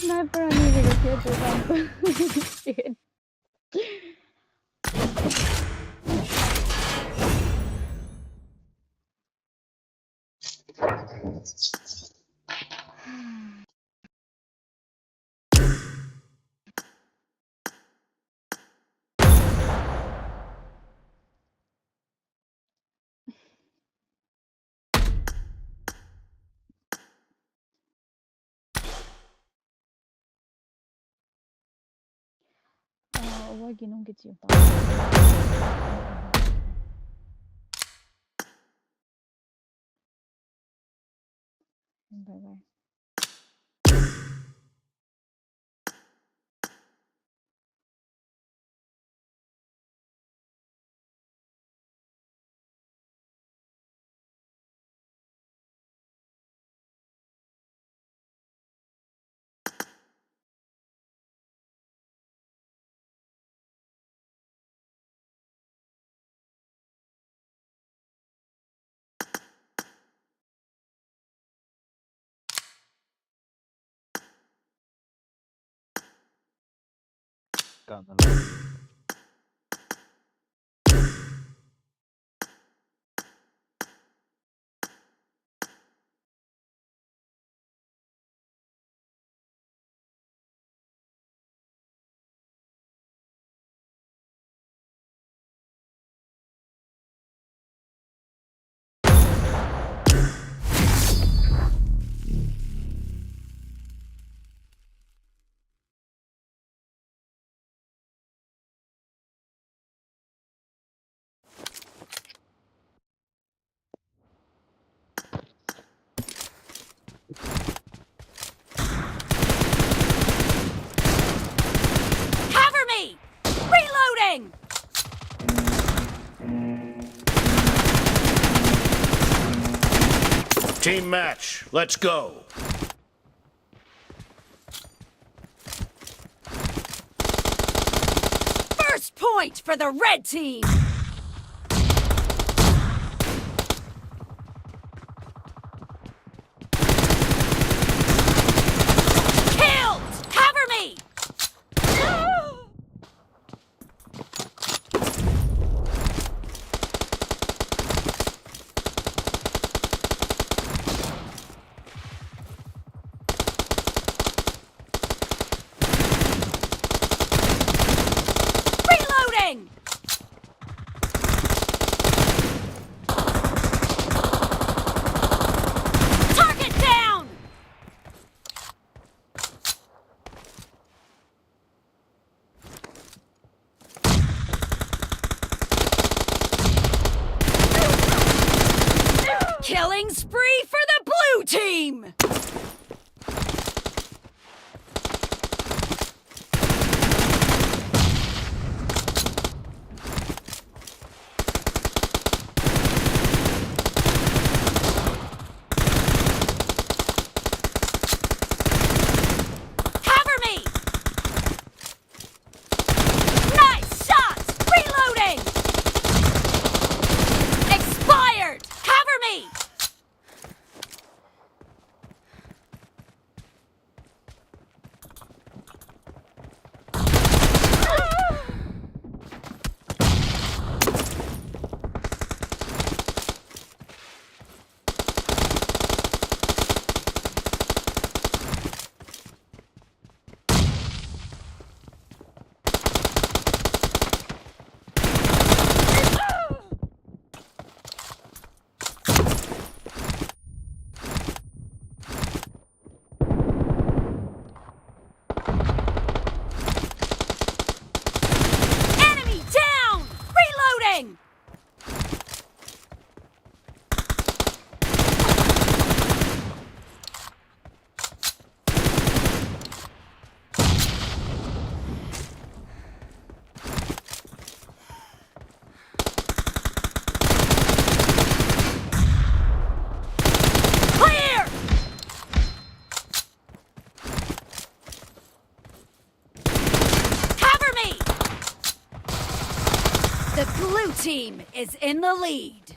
Sniper ang nilagay ko sa shit. Huwag ginunggit yung tao. Bye-bye. Cảm ơn. Cover me! Reloading! Team match, let's go. First point for the red team! Killed! Cover me! Reloading! Target down! Killing spree for the blue team! Cover me! Nice shot! Reloading! Expired! Cover me! Enemy down! Reloading! Clear! Cover me! The blue team is in the lead.